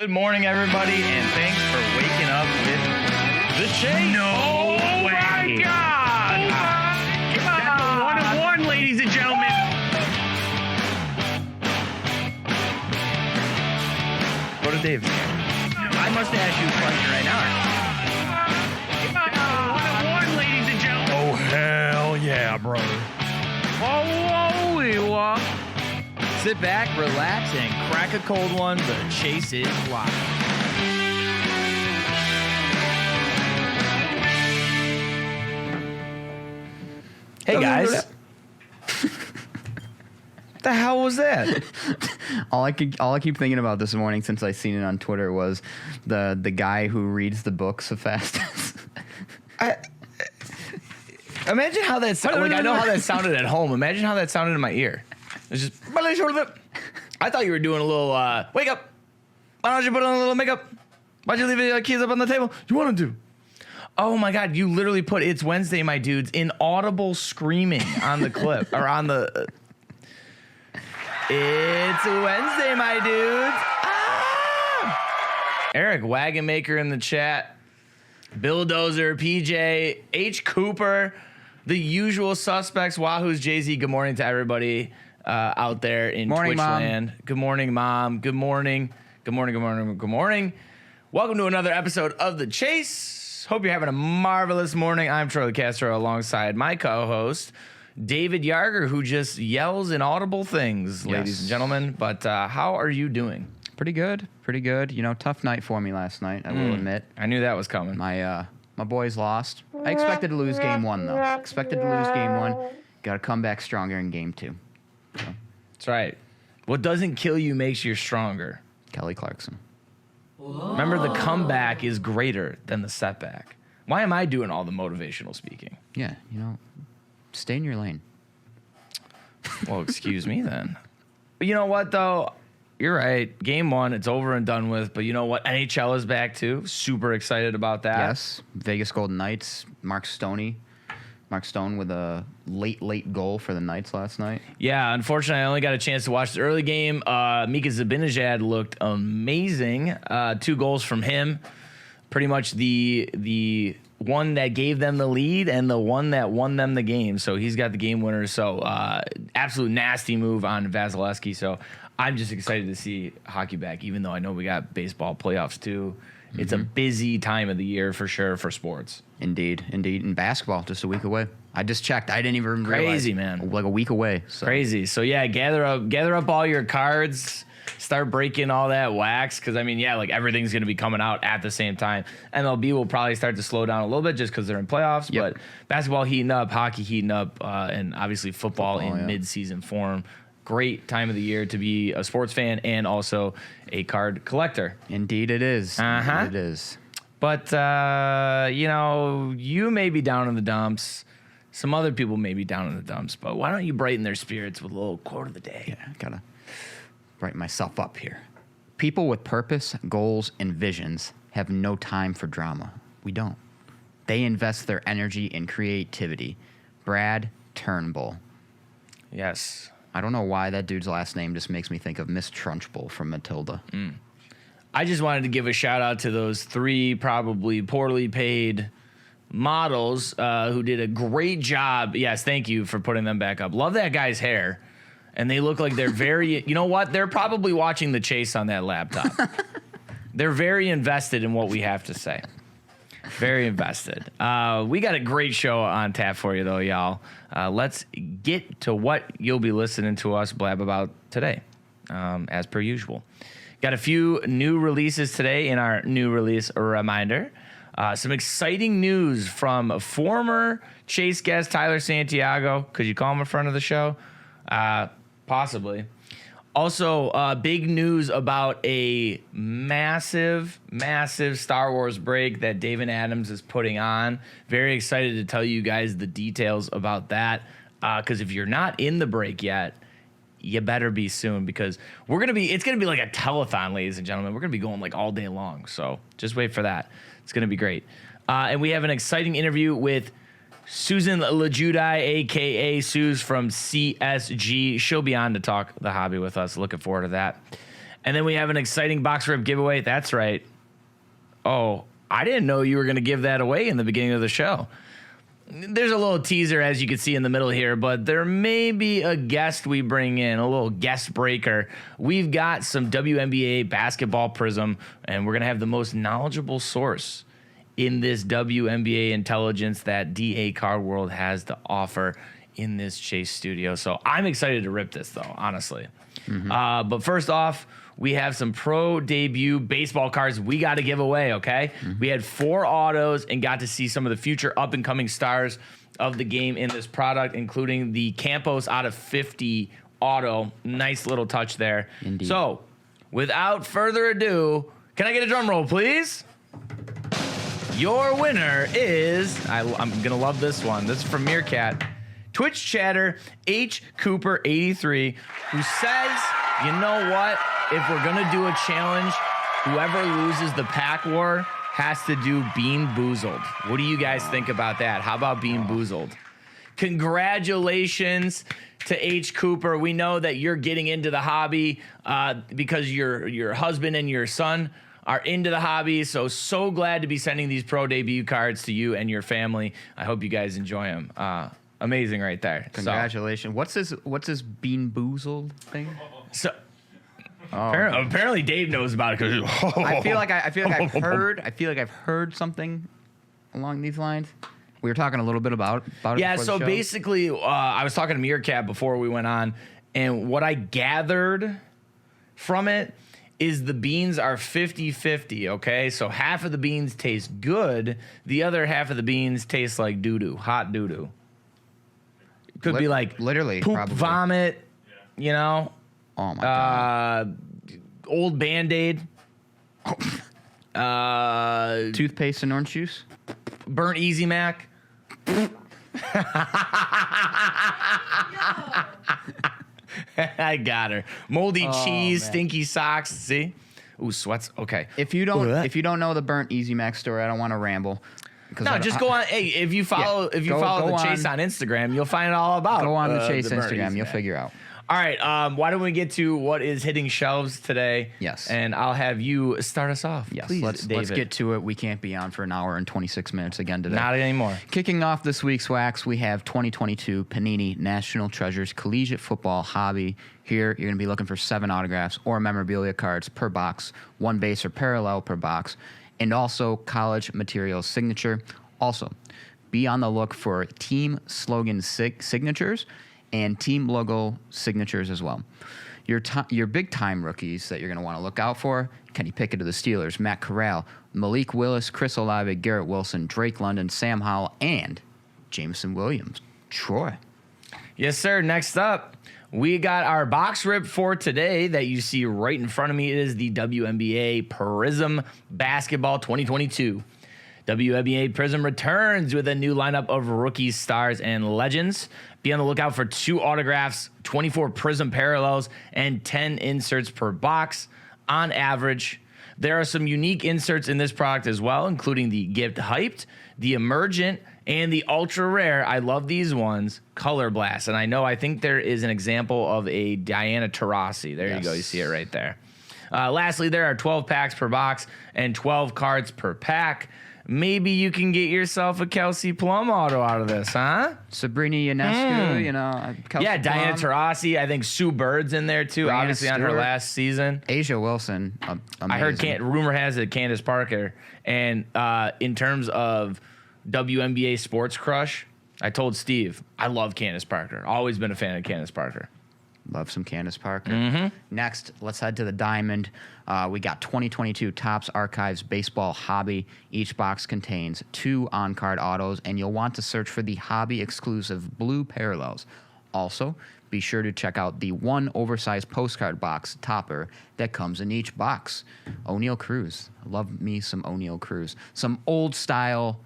Good morning, everybody, and thanks for waking up with the Chase. No way. My God! That's a 1-1, ladies and gentlemen. Go to Dave. I must ask you a question right now. 1-1, ladies and gentlemen. Oh, hell yeah, brother. Whoa. Sit back, relax, and crack a cold one. The Chase is live. Hey guys. The hell was that? All I keep thinking about this morning since I seen it on Twitter was the guy who reads the books the fastest. Imagine how that sounded. Like, I know how that sounded at home. Imagine how that sounded in my ear. It's just. I thought you were doing a little. Wake up! Why don't you put on a little makeup? Why'd you leave your keys up on the table? You want to do? Oh my God! You literally put "It's Wednesday, my dudes" in audible screaming on the clip or on the. It's Wednesday, my dudes. Ah! Eric Wagon Maker in the chat. Bill Dozer, PJ, H. Cooper, the usual suspects. Wahoo's Jay-Z. Good morning to everybody out there in Twitch land. Good morning, Mom. Good morning. Good morning. Good morning. Good morning. Welcome to another episode of The Chase. Hope you're having a marvelous morning. I'm Troy Castro alongside my co-host, David Yarger, who just yells inaudible things, ladies and gentlemen. But how are you doing? Pretty good. You know, tough night for me last night, I will admit. I knew that was coming. My boys lost. I expected to lose game one, though. Got to come back stronger in game two. So. That's right. What doesn't kill you makes you stronger. Kelly Clarkson. Remember, the comeback is greater than the setback. Why am I doing all the motivational speaking? Yeah, you know, stay in your lane. Well, excuse me then. But you know what, though? You're right. Game one, it's over and done with. But you know what? NHL is back, too. Super excited about that. Yes. Vegas Golden Knights. Mark Stone with a late goal for the Knights last night. Yeah, unfortunately, I only got a chance to watch the early game. Mika Zibanejad looked amazing. 2 goals from him. Pretty much the one that gave them the lead and the one that won them the game. So he's got the game winner. So absolute nasty move on Vasilevsky. So I'm just excited to see hockey back, even though I know we got baseball playoffs too. Mm-hmm. It's a busy time of the year for sure for sports. Indeed. And basketball just a week away. I just checked. I didn't even realize. Crazy, man. Like a week away. So. Crazy. So yeah, gather up all your cards. Start breaking all that wax because, I mean, yeah, like everything's going to be coming out at the same time. MLB will probably start to slow down a little bit just because they're in playoffs. Yep. But basketball heating up, hockey heating up, and obviously football in mid-season form. Great time of the year to be a sports fan and also a card collector. Indeed it is. Uh-huh. Indeed it is. But, you know, you may be down in the dumps. Some other people may be down in the dumps. But why don't you brighten their spirits with a little quote of the day? Yeah, I gotta write myself up here. People with purpose, goals, and visions have no time for drama. We don't. They invest their energy in creativity. Brad Turnbull. Yes. I don't know why that dude's last name just makes me think of Miss Trunchbull from Matilda. I just wanted to give a shout out to those 3 probably poorly paid models who did a great job. Yes, thank you for putting them back up. Love that guy's hair. And they look like they're very, you know what? They're probably watching the Chase on that laptop. They're very invested in what we have to say. Very invested. We got a great show on tap for you, though, y'all. Let's get to what you'll be listening to us blab about today, as per usual. Got a few new releases today in our new release reminder. Some exciting news from former Chase guest Tyler Santiago. Could you call him a friend of the show? Possibly. Also, big news about a massive Star Wars break that David Adams is putting on. Very excited to tell you guys the details about that. Because if you're not in the break yet, you better be soon, because it's going to be like a telethon, ladies and gentlemen. We're going to be going like all day long. So just wait for that. It's going to be great. And we have an exciting interview with Susan Lulgjuraj, a.k.a. Sooz from CSG. She'll be on to talk the hobby with us. Looking forward to that. And then we have an exciting box rip giveaway. That's right. Oh, I didn't know you were going to give that away in the beginning of the show. There's a little teaser, as you can see in the middle here, but there may be a guest we bring in, a little guest breaker. We've got some WNBA basketball Prism, and we're going to have the most knowledgeable source in this WNBA intelligence that DA Card World has to offer in this Chase studio. So I'm excited to rip this, though, honestly. But first off, we have some pro debut baseball cards we got to give away, okay? We had 4 autos and got to see some of the future up-and-coming stars of the game in this product, including the Campos out of 50 auto. Nice little touch there. Indeed. So, without further ado, can I get a drum roll, please? Your winner is, I'm going to love this one. This is from Meerkat. Twitch chatter H Cooper 83, who says, you know what? If we're going to do a challenge, whoever loses the pack war has to do Bean Boozled. What do you guys think about that? How about Bean Boozled? Congratulations to H Cooper. We know that you're getting into the hobby because your husband and your son are into the hobby. So glad to be sending these pro debut cards to you and your family. I hope you guys enjoy them. Amazing right there. Congratulations. What's this Bean Boozled thing? So apparently Dave knows about it because I feel like I've heard something along these lines. We were talking a little bit about it. Yeah, before so the show. basically, I was talking to Meerkat before we went on, and what I gathered from it is the beans are 50-50, okay? So half of the beans taste good, the other half of the beans taste like doo-doo, hot doo-doo. Could be like literally poop, probably. vomit, you know? Oh my god. Old Band-Aid. Toothpaste and orange juice. Burnt Easy Mac. I got her. Moldy cheese, man. stinky socks. See? Ooh, sweats. Okay. If you don't know the burnt Easy Mac story, I don't want to ramble. No, just go on. Hey, if you follow the Chase on Instagram, you'll find all about. Go on the Chase the burnt Instagram, Easy you'll Mac. figure out. All right. Why don't we get to what is hitting shelves today? Yes. And I'll have you start us off. Yes, Please, let's David. get to it. We can't be on for an hour and 26 minutes again today. Not anymore. Kicking off this week's wax, we have 2022 Panini National Treasures Collegiate Football Hobby. Here, you're going to be looking for 7 autographs or memorabilia cards per box, 1 base or parallel per box, and also college materials signature. Also, be on the look for team slogan signatures and team logo signatures as well. Your big-time rookies that you're going to want to look out for: Kenny Pickett of the Steelers, Matt Corral, Malik Willis, Chris Olave, Garrett Wilson, Drake London, Sam Howell, and Jameson Williams. Troy. Yes, sir. Next up, we got our box rip for today that you see right in front of me. It is the WNBA Prism Basketball 2022. WNBA Prism returns with a new lineup of rookies, stars, and legends. Be on the lookout for 2 autographs, 24 Prism parallels, and 10 inserts per box on average. There are some unique inserts in this product as well, including the Gift Hyped, the Emergent, and the ultra rare. I love these ones, Color Blast. And I think there is an example of a Diana Taurasi. There you go. You see it right there. Lastly, there are 12 packs per box and 12 cards per pack. Maybe you can get yourself a Kelsey Plum auto out of this, huh? Sabrina Ionescu, Kelsey Yeah, Diana Plum. Taurasi. I think Sue Bird's in there too, Brianna obviously on her Stewart. last season. Asia Wilson. I heard amazing. rumor has it Candace Parker. And in terms of WNBA sports crush, I told Steve, I love Candace Parker. Always been a fan of Candace Parker. Love some Candace Parker. Next, let's head to the Diamond. We got 2022 Topps Archives Baseball Hobby. Each box contains 2 on-card autos, and you'll want to search for the hobby-exclusive blue parallels. Also, be sure to check out the 1 oversized postcard box topper that comes in each box. O'Neal Cruz. Love me some O'Neal Cruz. Some old-style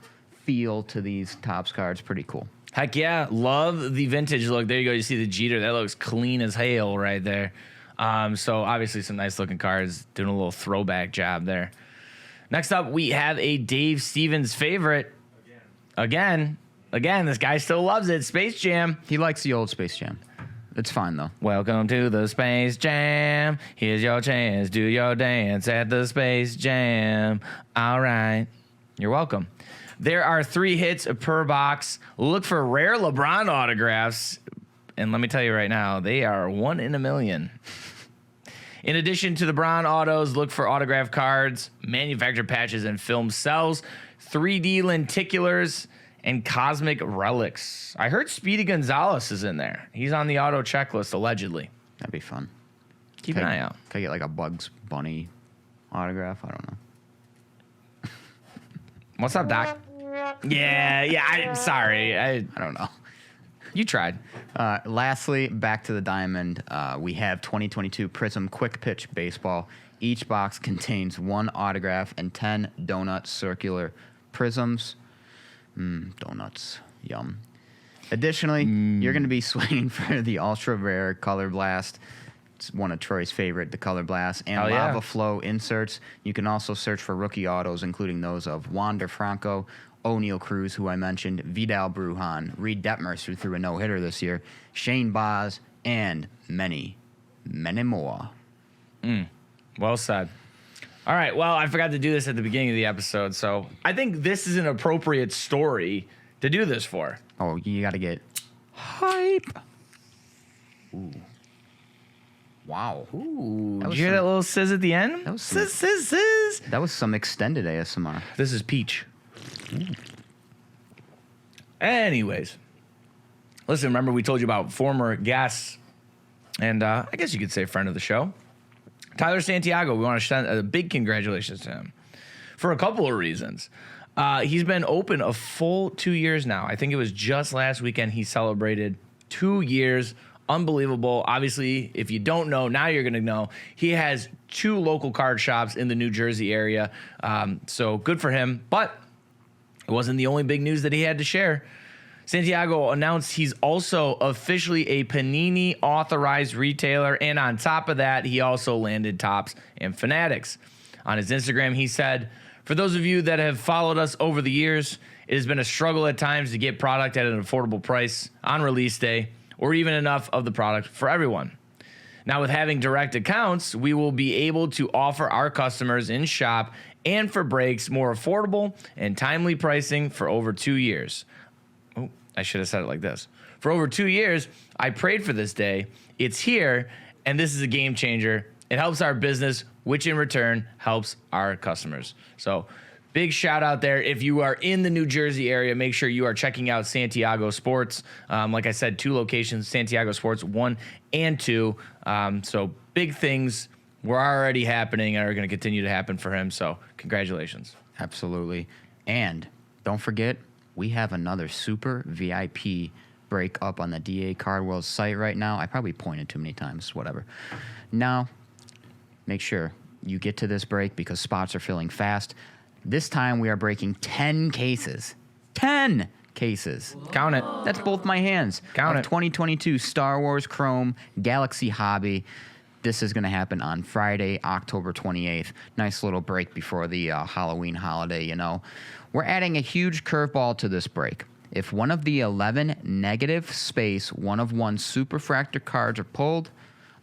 feel to these Topps cards. Pretty cool. Heck yeah. Love the vintage look. There you go. You see the Jeter. That looks clean as hail right there. So obviously some nice looking cards. Doing a little throwback job there. Next up, we have a Dave Stevens favorite. Again, this guy still loves it. Space Jam. He likes the old Space Jam. It's fine, though. Welcome to the Space Jam. Here's your chance. Do your dance at the Space Jam. All right. You're welcome. There are 3 hits per box. Look for rare LeBron autographs. And let me tell you right now, they are 1 in a million. In addition to the Bron autos, look for autograph cards, manufactured patches, and film cells, 3D lenticulars, and cosmic relics. I heard Speedy Gonzalez is in there. He's on the auto checklist, allegedly. That'd be fun. Keep an eye out. Can I get like a Bugs Bunny autograph? I don't know. What's up, Doc? Yeah, I'm sorry. I don't know. You tried. Lastly, back to the diamond. We have 2022 Prism Quick Pitch Baseball. Each box contains 1 autograph and 10 donut circular prisms. Donuts. Yum. Additionally, you're going to be swinging for the ultra rare Color Blast. It's one of Troy's favorite, the Color Blast, and Lava Flow inserts. You can also search for rookie autos, including those of Wander Franco, O'Neal Cruz, who I mentioned, Vidal Brujan, Reed Detmers, who threw a no-hitter this year, Shane Baz, and many, many more. Well said. All right, well, I forgot to do this at the beginning of the episode, so I think this is an appropriate story to do this for. Oh, you got to get hype. Ooh. Wow. Ooh, did was you hear some- that little sizz at the end? That was some- Sizz. That was some extended ASMR. This is Peach. Anyways, listen, remember we told you about former guests, and I guess you could say friend of the show, Tyler Santiago. We want to send a big congratulations to him for a couple of reasons. He's been open a full 2 years now. I think it was just last weekend he celebrated 2 years. Unbelievable. Obviously, if you don't know, now you're going to know. He has 2 local card shops in the New Jersey area. So good for him. But it wasn't the only big news that he had to share. Santiago announced he's also officially a Panini authorized retailer. And on top of that, he also landed Topps and Fanatics. On his Instagram, he said, "For those of you that have followed us over the years, it has been a struggle at times to get product at an affordable price on release day, or even enough of the product for everyone. Now, with having direct accounts, we will be able to offer our customers in shop and for breaks more affordable and timely pricing for over 2 years." Oh, I should have said it like this. "For over 2 years, I prayed for this day. It's here, and this is a game changer. It helps our business, which in return helps our customers." So big shout out there. If you are in the New Jersey area, make sure you are checking out Santiago Sports. Like I said, 2 locations, Santiago Sports 1 and 2. So big things were already happening and are going to continue to happen for him. So congratulations. Absolutely. And don't forget, we have another super VIP break up on the DA Card World site right now. I probably pointed too many times, whatever. Now, make sure you get to this break because spots are filling fast. This time we are breaking 10 cases. 10 cases. Count it. That's both my hands. Count of it. 2022 Star Wars Chrome Galaxy Hobby. This is going to happen on Friday, October 28th. Nice little break before the Halloween holiday, you know. We're adding a huge curveball to this break. If one of the 11 negative space 1/1 Superfractor cards are pulled,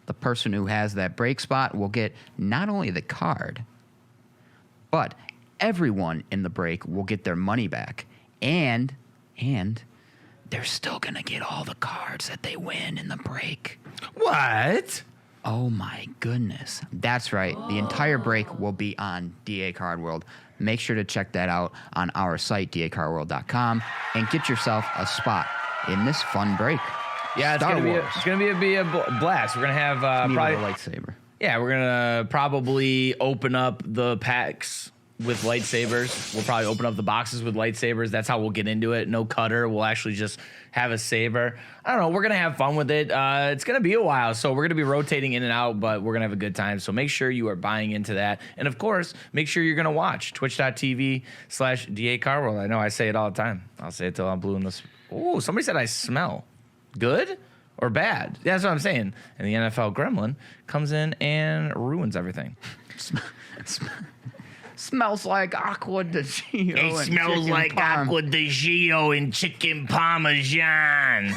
the person who has that break spot will get not only the card, but everyone in the break will get their money back. And they're still going to get all the cards that they win in the break. What? Oh my goodness. That's right. The entire break will be on DA Card World. Make sure to check that out on our site, dacardworld.com, and get yourself a spot in this fun break. Yeah, it's Star gonna Wars. be a blast. We're gonna have Need probably a lightsaber. Yeah, we're gonna probably open up the packs with lightsabers. We'll probably open up the boxes with lightsabers. That's how we'll get into it. No cutter. We'll actually just have a saber. I don't know. We're gonna have fun with it. It's gonna be a while, so we're gonna be rotating in and out, but we're gonna have a good time. So make sure you are buying into that, and of course, make sure you're gonna watch twitch.tv/DA Carworld. I know I say it all the time. I'll say it till I'm blue in this. Oh, somebody said I smell good or bad. That's what I'm saying. And the NFL gremlin comes in and ruins everything. Smells like Aqua de Gio. It smells like Aqua di Gio and chicken parmesan.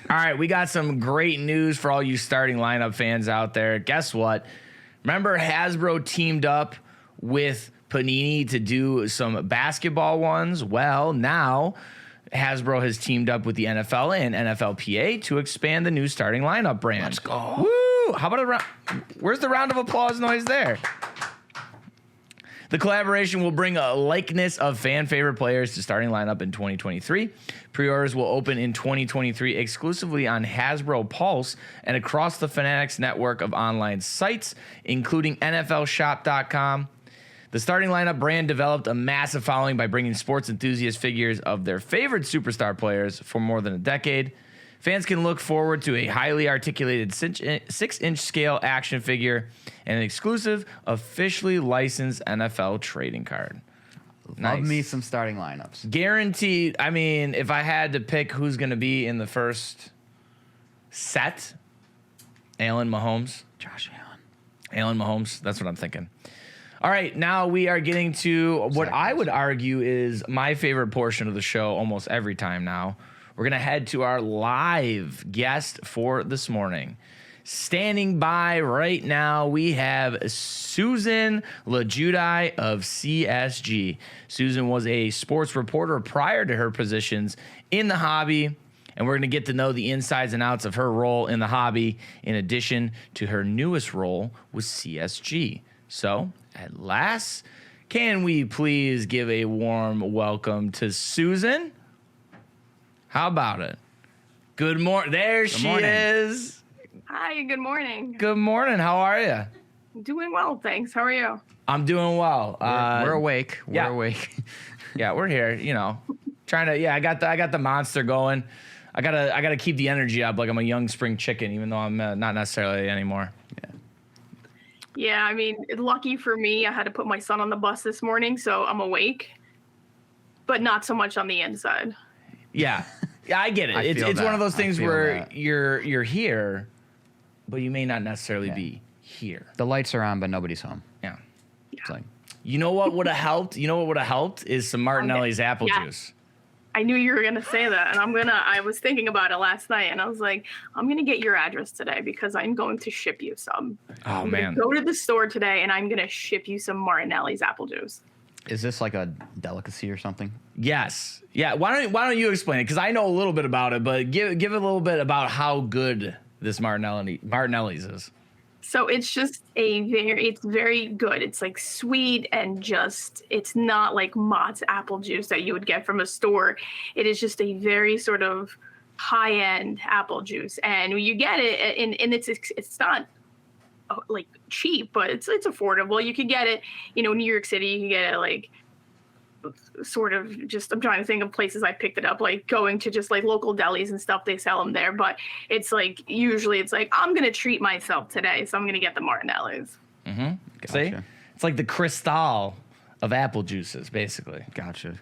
All right, we got some great news for all you starting lineup fans out there. Guess what? Remember Hasbro teamed up with Panini to do some basketball ones? Well, now Hasbro has teamed up with the NFL and NFLPA to expand the new starting lineup brand. Let's go. Woo! How about a round? Where's the round of applause noise there? The collaboration will bring a likeness of fan favorite players to starting lineup in 2023. Pre-orders will open in 2023 exclusively on Hasbro Pulse and across the Fanatics network of online sites, including NFLShop.com. The starting lineup brand developed a massive following by bringing sports enthusiast figures of their favorite superstar players for more than a decade. Fans can look forward to a highly articulated 6-inch scale action figure and an exclusive, officially licensed NFL trading card. Love me some starting lineups. Guaranteed. I mean, if I had to pick who's going to be in the first set, Allen Mahomes. Josh Allen. Allen Mahomes. That's what I'm thinking. All right, now we are getting to what I would argue is my favorite portion of the show almost every time now. We're going to head to our live guest for this morning. Standing by right now, we have Susan Lulgjuraj of CSG. Susan was a sports reporter prior to her positions in the hobby, and we're going to get to know the insides and outs of her role in the hobby, in addition to her newest role with CSG. So, at last, can we please give a warm welcome to Susan? How about it? Good morning. There she is. Hi, good morning. Good morning. How are you? Doing well, thanks. How are you? I'm doing well. We're awake. We're awake. Yeah, we're here. You know, trying to. Yeah, I got the monster going. I gotta keep the energy up like I'm a young spring chicken, even though I'm not necessarily anymore. Yeah, I mean, lucky for me, I had to put my son on the bus this morning, so I'm awake, but not so much on the inside. Yeah, I get it. It's one of those things where you're here, but you may not necessarily be here. The lights are on, but nobody's home. Yeah. It's like, you know what would have helped? You know what would have helped is some Martinelli's apple juice. I knew you were going to say that, and I was thinking about it last night, and I was like, I'm going to get your address today because I'm going to ship you some. Oh, man. Go to the store today, and I'm going to ship you some Martinelli's apple juice. is this like a delicacy or something? Yes. Yeah. Why don't you explain it? Because I know a little bit about it, but give a little bit about how good this Martinelli's is. So it's just it's very good. It's like sweet and it's not like Mott's apple juice that you would get from a store. It is just a very sort of high-end apple juice. And when you get it, and it's not like cheap, but it's affordable. You can get it, New York City, you can get it like sort of just, I'm trying to think of places I picked it up, like going to just like local delis and stuff, they sell them there. But it's like, usually it's like, I'm going to treat myself today, so I'm going to get the Martinelli's. Mm-hmm. Gotcha. See? It's like the Cristal of apple juices, basically. Gotcha.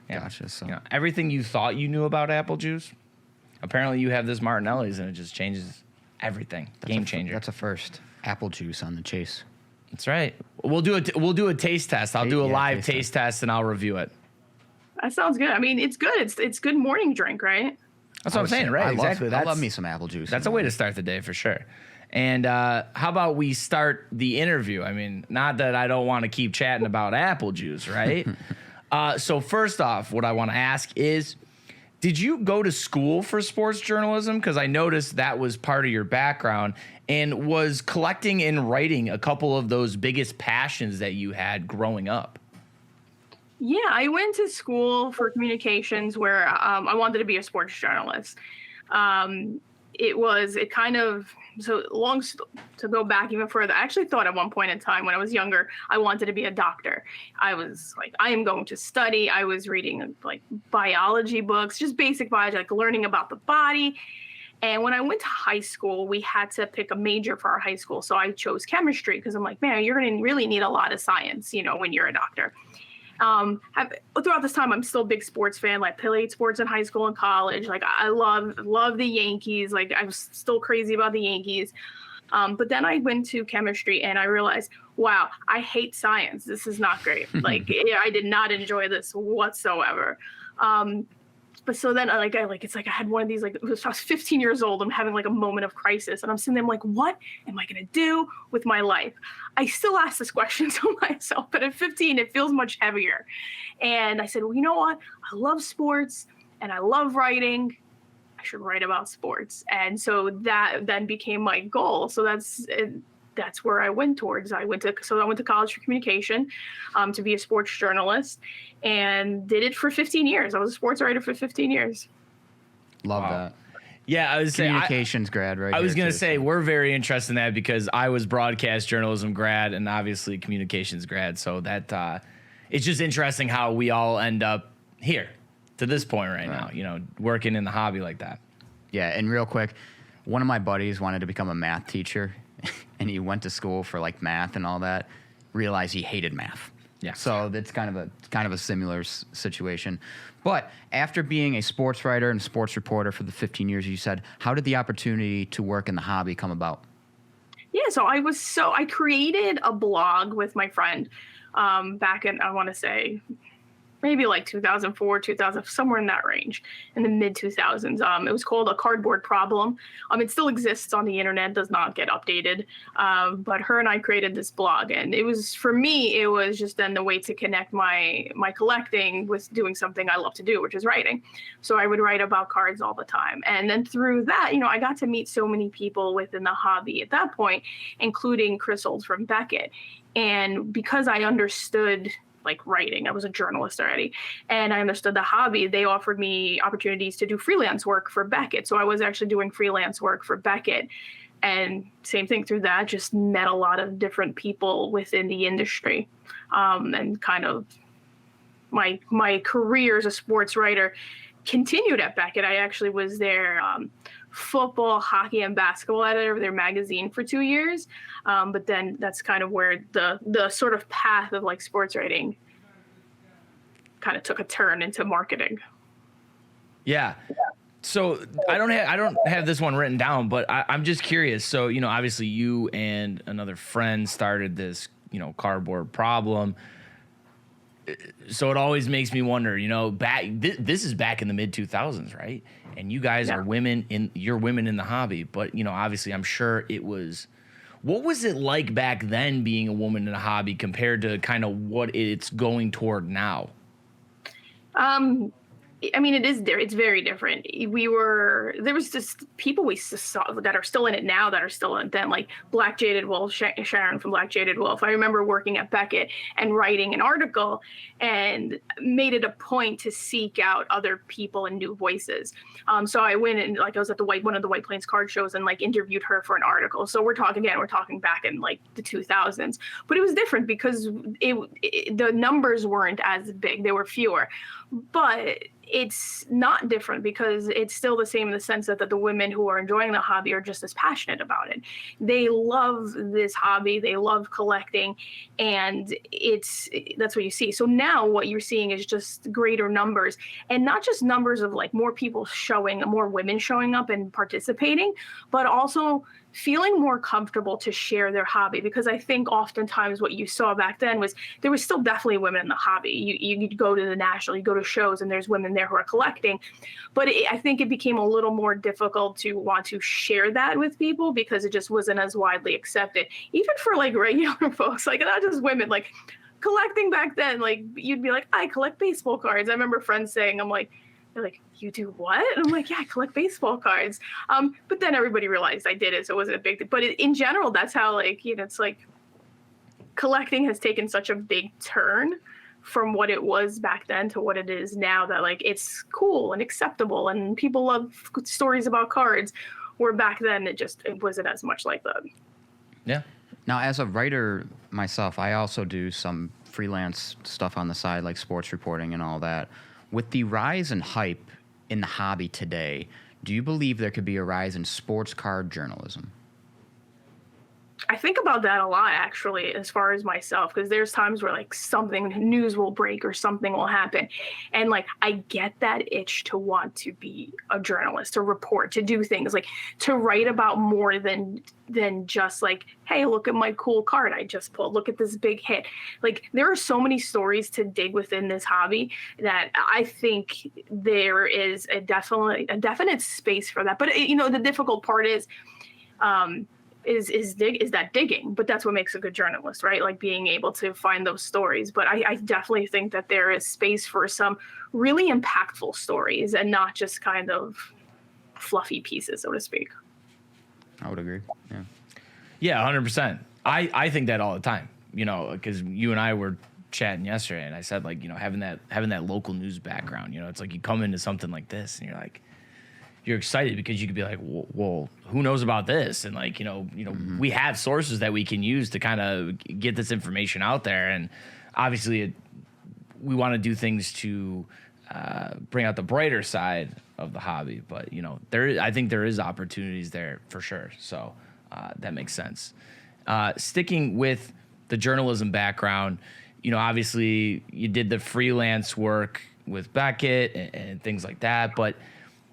So everything you thought you knew about apple juice, apparently you have this Martinelli's and it just changes everything. Game changer. That's a first. Apple juice on the chase. That's right. We'll do a taste test. I'll do a live taste test and I'll review it. That sounds good. I mean, it's good. It's good morning drink, right? That's what I'm saying, right? Exactly. I love me some apple juice. That's a way to start the day for sure. And how about we start the interview? I mean, not that I don't want to keep chatting about apple juice, right? So first off, what I want to ask is, did you go to school for sports journalism? Because I noticed that was part of your background. And was collecting and writing a couple of those biggest passions that you had growing up? Yeah, I went to school for communications where I wanted to be a sports journalist. To go back even further, I actually thought at one point in time when I was younger, I wanted to be a doctor. I was like, I am going to study. I was reading like biology books, just basic biology, like learning about the body. And when I went to high school, we had to pick a major for our high school. So I chose chemistry because I'm like, man, you're going to really need a lot of science, when you're a doctor. Throughout this time, I'm still a big sports fan. Like, played sports in high school and college. Like, I love the Yankees. Like, I was still crazy about the Yankees. But then I went to chemistry and I realized, wow, I hate science. This is not great. Like, I did not enjoy this whatsoever. but so then it's like I had one of these, like, I was 15 years old. I'm having like a moment of crisis, and I'm sitting there, I'm like, what am I gonna do with my life? I still ask this question to myself, but at 15, it feels much heavier. And I said, well, you know what? I love sports and I love writing. I should write about sports. And so that then became my goal. So that's where I went towards. I went to college for communication, to be a sports journalist, and did it for 15 years. I was a sports writer for 15 years. Love that. Yeah, I was saying Communications grad, right? I was here, gonna too, say so. we're very interested in that because I was broadcast journalism grad and obviously communications grad. So that it's just interesting how we all end up here to this point right now. You know, working in the hobby like that. Yeah, and real quick, one of my buddies wanted to become a math teacher, and he went to school for like math and all that. Realized he hated math. Yeah. So that's kind of a similar situation. But after being a sports writer and sports reporter for the 15 years you said, how did the opportunity to work in the hobby come about? Yeah, so I created a blog with my friend back in, I want to say, maybe like 2004, 2000, somewhere in that range, in the mid 2000s. It was called A Cardboard Problem. It still exists on the internet, does not get updated. But her and I created this blog, and for me, it was just then the way to connect my collecting with doing something I love to do, which is writing. So I would write about cards all the time. And then through that, I got to meet so many people within the hobby at that point, including Chris Olds from Beckett. And because I understood like writing, I was a journalist already, and I understood the hobby, they offered me opportunities to do freelance work for Beckett. So I was actually doing freelance work for Beckett, and same thing through that, just met a lot of different people within the industry. And kind of my career as a sports writer continued at Beckett. I actually was their football, hockey, and basketball editor of their magazine for 2 years. But then that's kind of where the sort of path of like sports writing kind of took a turn into marketing. Yeah. So I don't have this one written down, but I'm just curious. So, obviously you and another friend started this, cardboard problem. So it always makes me wonder, this is back in the mid 2000s, right? And you guys are you're women in the hobby, but obviously I'm sure what was it like back then being a woman in a hobby compared to kind of what it's going toward now? I mean, it's very different. There was just people we saw that are still in it now that are still in it then, like Black Jaded Wolf, Sharon from Black Jaded Wolf. I remember working at Beckett and writing an article and made it a point to seek out other people and new voices. So I went and I was at one of the White Plains card shows and interviewed her for an article. So we're talking back in the 2000s, but it was different because the numbers weren't as big. They were fewer, but it's not different because it's still the same in the sense that the women who are enjoying the hobby are just as passionate about it. They love this hobby. They love collecting, and that's what you see. So now what you're seeing is just greater numbers, and not just numbers of more people more women showing up and participating, but also feeling more comfortable to share their hobby. Because I think oftentimes what you saw back then was there was still definitely women in the hobby. You go to the national, you go to shows, and there's women there who are collecting. But I think it became a little more difficult to want to share that with people because it just wasn't as widely accepted. Even for regular folks, not just women, collecting back then, you'd be like, I collect baseball cards. I remember friends saying, they're like, you do what? And I'm like, yeah, I collect baseball cards. But then everybody realized I did it, so it wasn't a big thing. But in general, that's how it's collecting has taken such a big turn from what it was back then to what it is now, that it's cool and acceptable and people love stories about cards, where back then it wasn't as much like that. Yeah. Now, as a writer myself, I also do some freelance stuff on the side, like sports reporting and all that. With the rise in hype in the hobby today, do you believe there could be a rise in sports card journalism? I think about that a lot, actually, as far as myself, because there's times where like something news will break or something will happen. And like, I get that itch to want to be a journalist, to report, to do things like to write about more than just like, hey, look at my cool card I just pulled. Look at this big hit. Like, there are so many stories to dig within this hobby that I think there is a definite space for that. But the difficult part is, is that digging, but that's what makes a good journalist, right? Like being able to find those stories. But I definitely think that there is space for some really impactful stories and not just kind of fluffy pieces, so to speak. I would agree. Yeah, 100%. I think that all the time, because you and I were chatting yesterday, and I said, like, having that local news background, it's like you come into something like this and you're excited because you could be like, well, who knows about this? And like, we have sources that we can use to kind of get this information out there. And obviously we want to do things to bring out the brighter side of the hobby. But, I think there is opportunities there for sure. So that makes sense. Sticking with the journalism background, obviously you did the freelance work with Beckett and things like that. But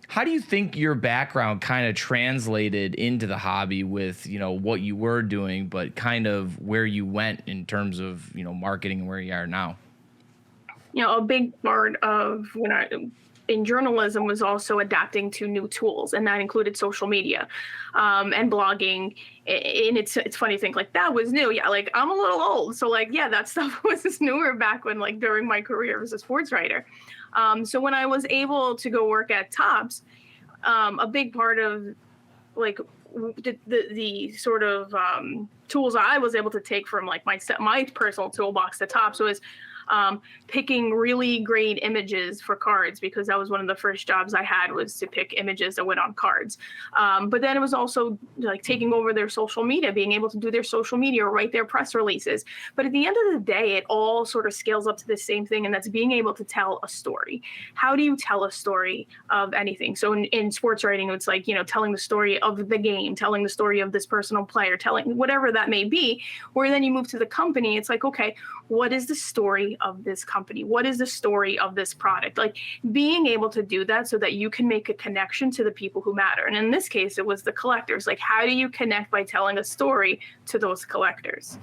how do you think your background kind of translated into the hobby with, what you were doing, but kind of where you went in terms of, marketing and where you are now? A big part of when I in journalism was also adapting to new tools, and that included social media and blogging. And it's funny to think like that was new. Yeah, like I'm a little old, so like that stuff was just newer back when like during my career as a sports writer. So when I was able to go work at Topps, a big part of like the sort of tools I was able to take from like my personal toolbox to Topps was picking really great images for cards, because that was one of the first jobs I had, was to pick images that went on cards. But then it was also like taking over their social media, being able to do their social media or write their press releases. But at the end of the day, it all sort of scales up to the same thing, and that's being able to tell a story. How do you tell a story of anything? So in sports writing, it's like, telling the story of the game, telling the story of this personal player, telling whatever that may be. Where then you move to the company, it's like, okay, what is the story of this company? What is the story of this product? Like being able to do that so that you can make a connection to the people who matter. And in this case, it was the collectors. Like, how do you connect by telling a story to those collectors?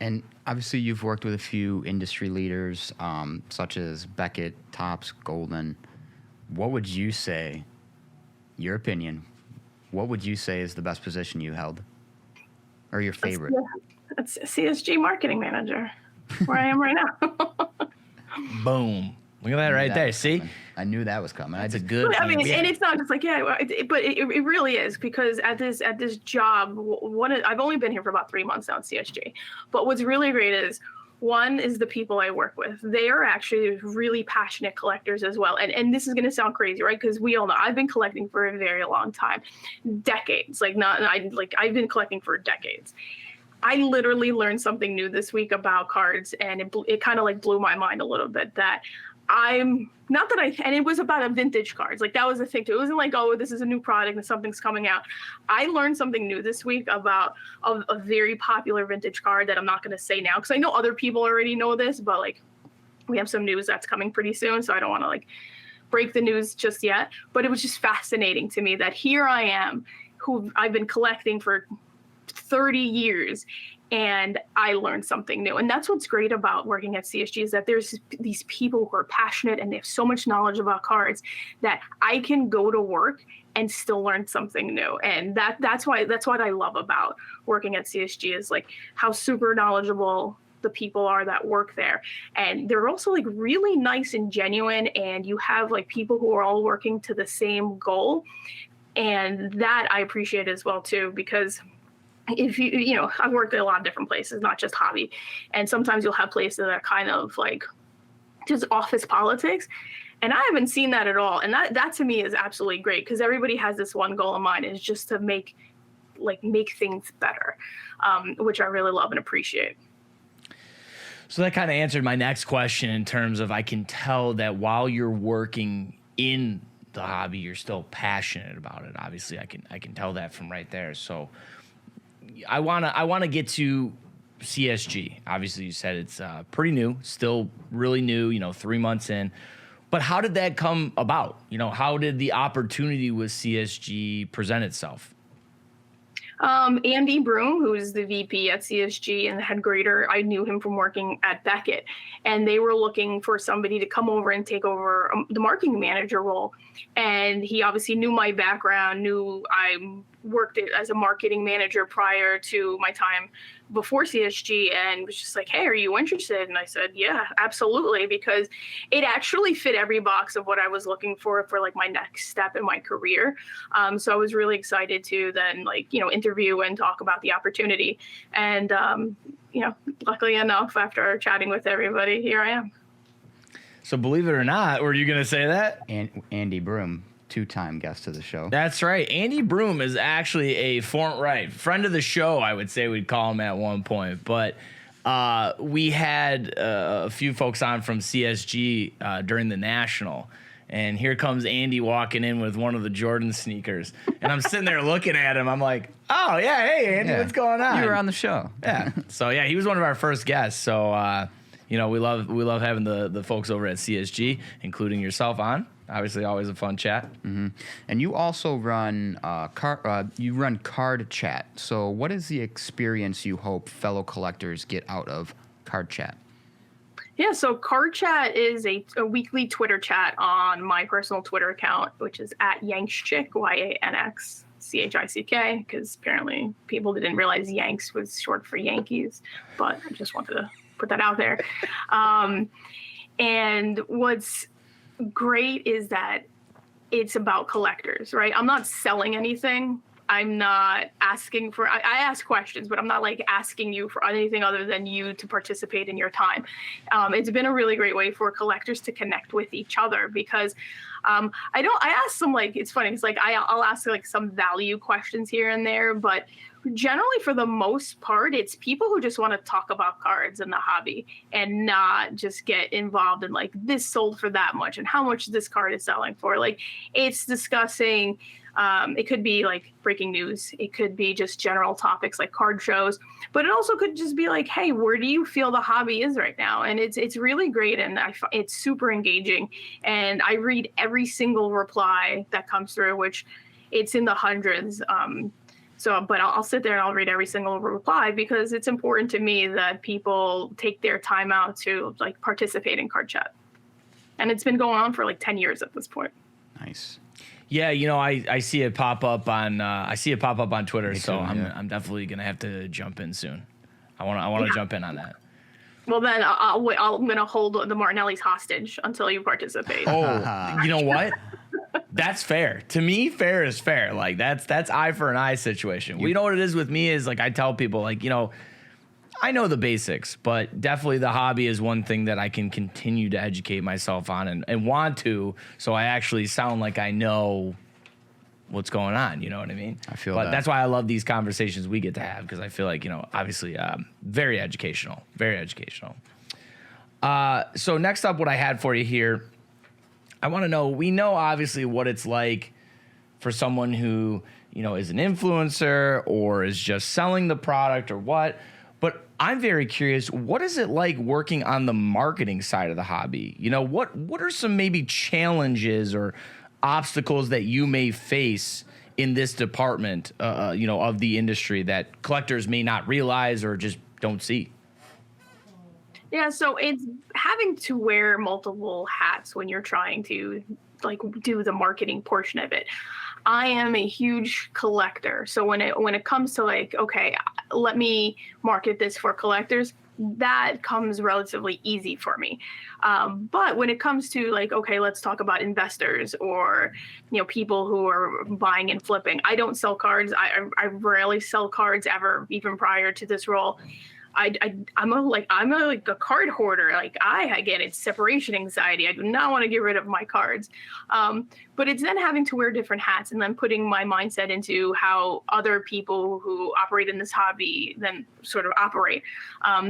And obviously you've worked with a few industry leaders, such as Beckett, Topps, Golden. What would you say, your opinion, what would you say is the best position you held? Or your favorite? That's CSG marketing manager, where I am right now. Boom. Look at that right there. See? I knew that was coming. That's a good. I mean, and it's not just like, but it really is, because at this job, I've only been here for about 3 months now at CSG. But what's really great is, one is the people I work with. They are actually really passionate collectors as well. And this is going to sound crazy, right? Because we all know I've been collecting for a very long time, decades. I've been collecting for decades. I literally learned something new this week about cards, and it kind of like blew my mind a little bit, that and it was about a vintage cards. Like that was the thing too. It wasn't like, oh, this is a new product and something's coming out. I learned something new this week about a very popular vintage card that I'm not going to say now, because I know other people already know this, but like we have some news that's coming pretty soon, so I don't want to like break the news just yet. But it was just fascinating to me that here I am, who I've been collecting for 30 years, and I learned something new. And that's what's great about working at CSG, is that there's these people who are passionate and they have so much knowledge about cards that I can go to work and still learn something new. And that's what I love about working at CSG, is like how super knowledgeable the people are that work there. And they're also like really nice and genuine, and you have like people who are all working to the same goal. And that I appreciate as well too, because if I've worked at a lot of different places, not just hobby. And sometimes you'll have places that are kind of like just office politics. And I haven't seen that at all. And that to me is absolutely great, because everybody has this one goal in mind, is just to make things better, which I really love and appreciate. So that kind of answered my next question, in terms of, I can tell that while you're working in the hobby, you're still passionate about it. Obviously, I can tell that from right there. So I wanna get to CSG. Obviously, you said it's pretty new, still really new. 3 months in. But how did that come about? How did the opportunity with CSG present itself? Andy Broom, who's the VP at CSG and the head grader, I knew him from working at Beckett, and they were looking for somebody to come over and take over the marketing manager role. And he obviously knew my background, knew I worked as a marketing manager prior to my time before CSG, and was just like, hey, are you interested? And I said, yeah, absolutely, because it actually fit every box of what I was looking for like my next step in my career. So I was really excited to then interview and talk about the opportunity. And, luckily enough, after chatting with everybody, here I am. So believe it or not, were you going to say that? And Andy Broom, 2-time guest of the show. That's right. Andy Broom is actually a friend of the show, I would say we'd call him at one point. But we had a few folks on from CSG during the National. And here comes Andy walking in with one of the Jordan sneakers. And I'm sitting there looking at him. I'm like, oh, yeah, hey, Andy, what's going on? You were on the show. Yeah. So, yeah, he was one of our first guests. So, we love having the folks over at CSG, including yourself on. Obviously, always a fun chat. Mm-hmm. And you also run card chat. So what is the experience you hope fellow collectors get out of card chat? Yeah, so Card Chat is a weekly Twitter chat on my personal Twitter account, which is at Yankschick, YANXCHICK, because apparently people didn't realize Yanks was short for Yankees, but I just wanted to put that out there. And what's great is that it's about collectors, right? I'm not selling anything. I'm not asking for, I ask questions, but I'm not asking you for anything other than you to participate in your time. It's been a really great way for collectors to connect with each other because I ask some it's funny. It's I'll ask some value questions here and there, but generally for the most part, it's people who just want to talk about cards and the hobby and not just get involved in this sold for that much and how much this card is selling for. It's discussing, it could be breaking news. It could be just general topics like card shows, but it also could just be hey, where do you feel the hobby is right now? And it's really great. And it's super engaging. And I read every single reply that comes through, which it's in the hundreds. But I'll sit there and I'll read every single reply because it's important to me that people take their time out to participate in Card Chat. And it's been going on for 10 years at this point. Nice. Yeah, I see it pop up on Twitter, Me so too, I'm definitely gonna have to jump in soon. I want to jump in on that. Well, then I'm gonna hold the Martinellis hostage until you participate. Oh, you know what? That's fair. To me, fair is fair. That's eye for an eye situation. You know what it is with me is I tell people I know the basics, but definitely the hobby is one thing that I can continue to educate myself on and want to, so I actually sound like I know what's going on. You know what I mean? I feel but that. That's why I love these conversations we get to have because I feel obviously very educational, very educational. So next up, what I had for you here, I want to know, we know obviously what it's like for someone who, is an influencer or is just selling the product or what, but I'm very curious, what is it like working on the marketing side of the hobby? What are some maybe challenges or obstacles that you may face in this department, of the industry that collectors may not realize or just don't see? Yeah, so it's having to wear multiple hats when you're trying to do the marketing portion of it. I am a huge collector, so when it comes to okay, let me market this for collectors, that comes relatively easy for me. But when it comes to okay, let's talk about investors or people who are buying and flipping. I don't sell cards. I rarely sell cards ever, even prior to this role. I'm a card hoarder. Again, it's separation anxiety. I do not want to get rid of my cards. But it's then having to wear different hats and then putting my mindset into how other people who operate in this hobby then sort of operate.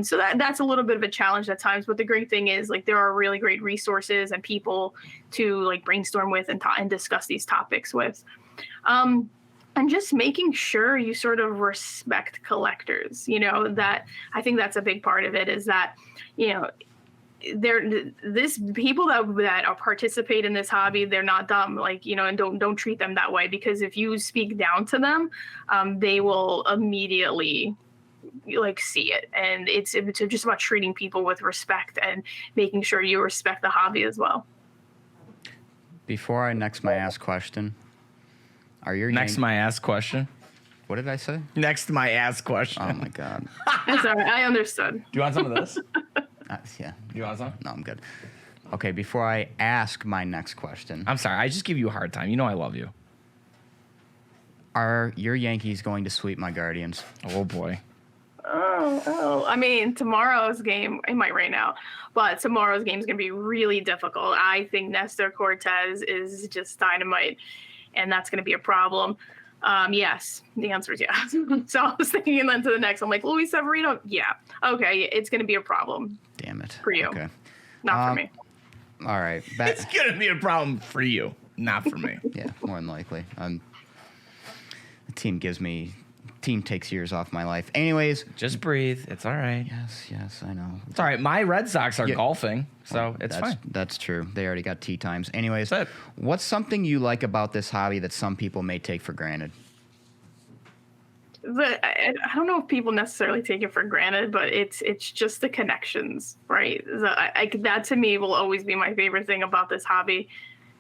So that's a little bit of a challenge at times. But the great thing is there are really great resources and people to brainstorm with and discuss these topics with. and just making sure you sort of respect collectors. That I think that's a big part of it, is that, people that are participate in this hobby, they're not dumb, and don't treat them that way, because if you speak down to them, they will immediately see it. And it's just about treating people with respect and making sure you respect the hobby as well. Before I next my ask question, are your Next my ass question. What did I say? Next my ass question. Oh my God. That's all right. I understood. Do you want some of this? Yeah. Do you want some? No, I'm good. Okay, before I ask my next question, I'm sorry. I just give you a hard time. You know I love you. are your Yankees going to sweep my Guardians? Oh boy. Oh, I mean, tomorrow's game, it might rain out, but tomorrow's game is going to be really difficult. I think Nestor Cortez is just dynamite, and that's going to be a problem. Yes, the answer is yes. So I was thinking, and then to the next, I'm like, Luis Severino? Yeah. Okay, it's going to be a problem. Damn it. For you. Okay. Not for me. All right. It's going to be a problem for you, not for me. Yeah, more than likely. The team takes years off my life. Anyways. Just breathe. It's all right. Yes, I know. It's all right. My Red Sox are golfing, so it's fine. That's true. They already got tee times. Anyways, That's it. What's something you like about this hobby that some people may take for granted? I don't know if people necessarily take it for granted, but it's just the connections, right? That to me will always be my favorite thing about this hobby,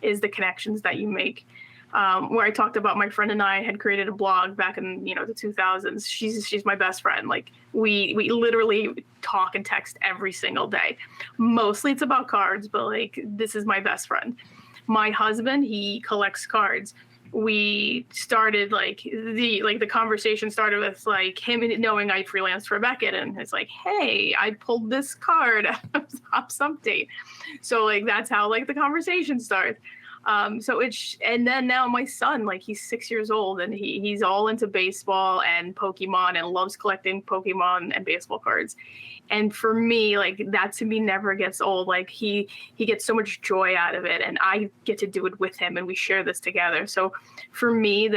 is the connections that you make. Where I talked about my friend and I had created a blog back in the 2000s. She's my best friend. Like we literally talk and text every single day. Mostly it's about cards, but like this is my best friend. My husband, he collects cards. We started the conversation started with like him knowing I freelanced for Beckett, and it's like, hey, I pulled this card Hops Update. So like that's how like the conversation starts. And then now my son, like he's 6 years old, and he's all into baseball and Pokemon and loves collecting Pokemon and baseball cards. And for me, like that to me never gets old. Like he gets so much joy out of it, and I get to do it with him, and we share this together. So for me,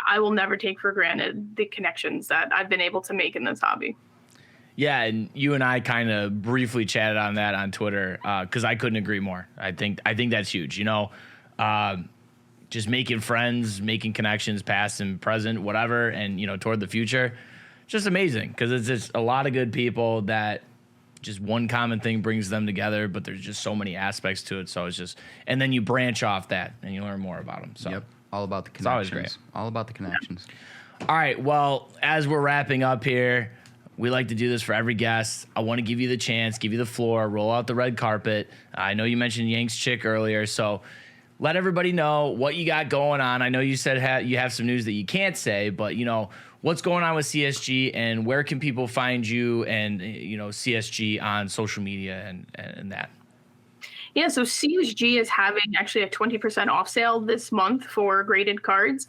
I will never take for granted the connections that I've been able to make in this hobby. Yeah, and you and I kind of briefly chatted on that on Twitter, because I couldn't agree more. I think that's huge. Just making friends, making connections, past and present, whatever, and toward the future, just amazing, because it's just a lot of good people that just one common thing brings them together, but there's just so many aspects to it. So it's just, and then you branch off that and you learn more about them. So yep, all about the connections. It's always great. All about the connections. All right, well, as we're wrapping up here, we like to do this for every guest. I want to give you the chance, give you the floor, roll out the red carpet. I know you mentioned Yank's chick earlier, so let everybody know what you got going on. I know you said you have some news that you can't say, but what's going on with CSG, and where can people find you and CSG on social media and that? Yeah, so CSG is having actually a 20% off sale this month for graded cards.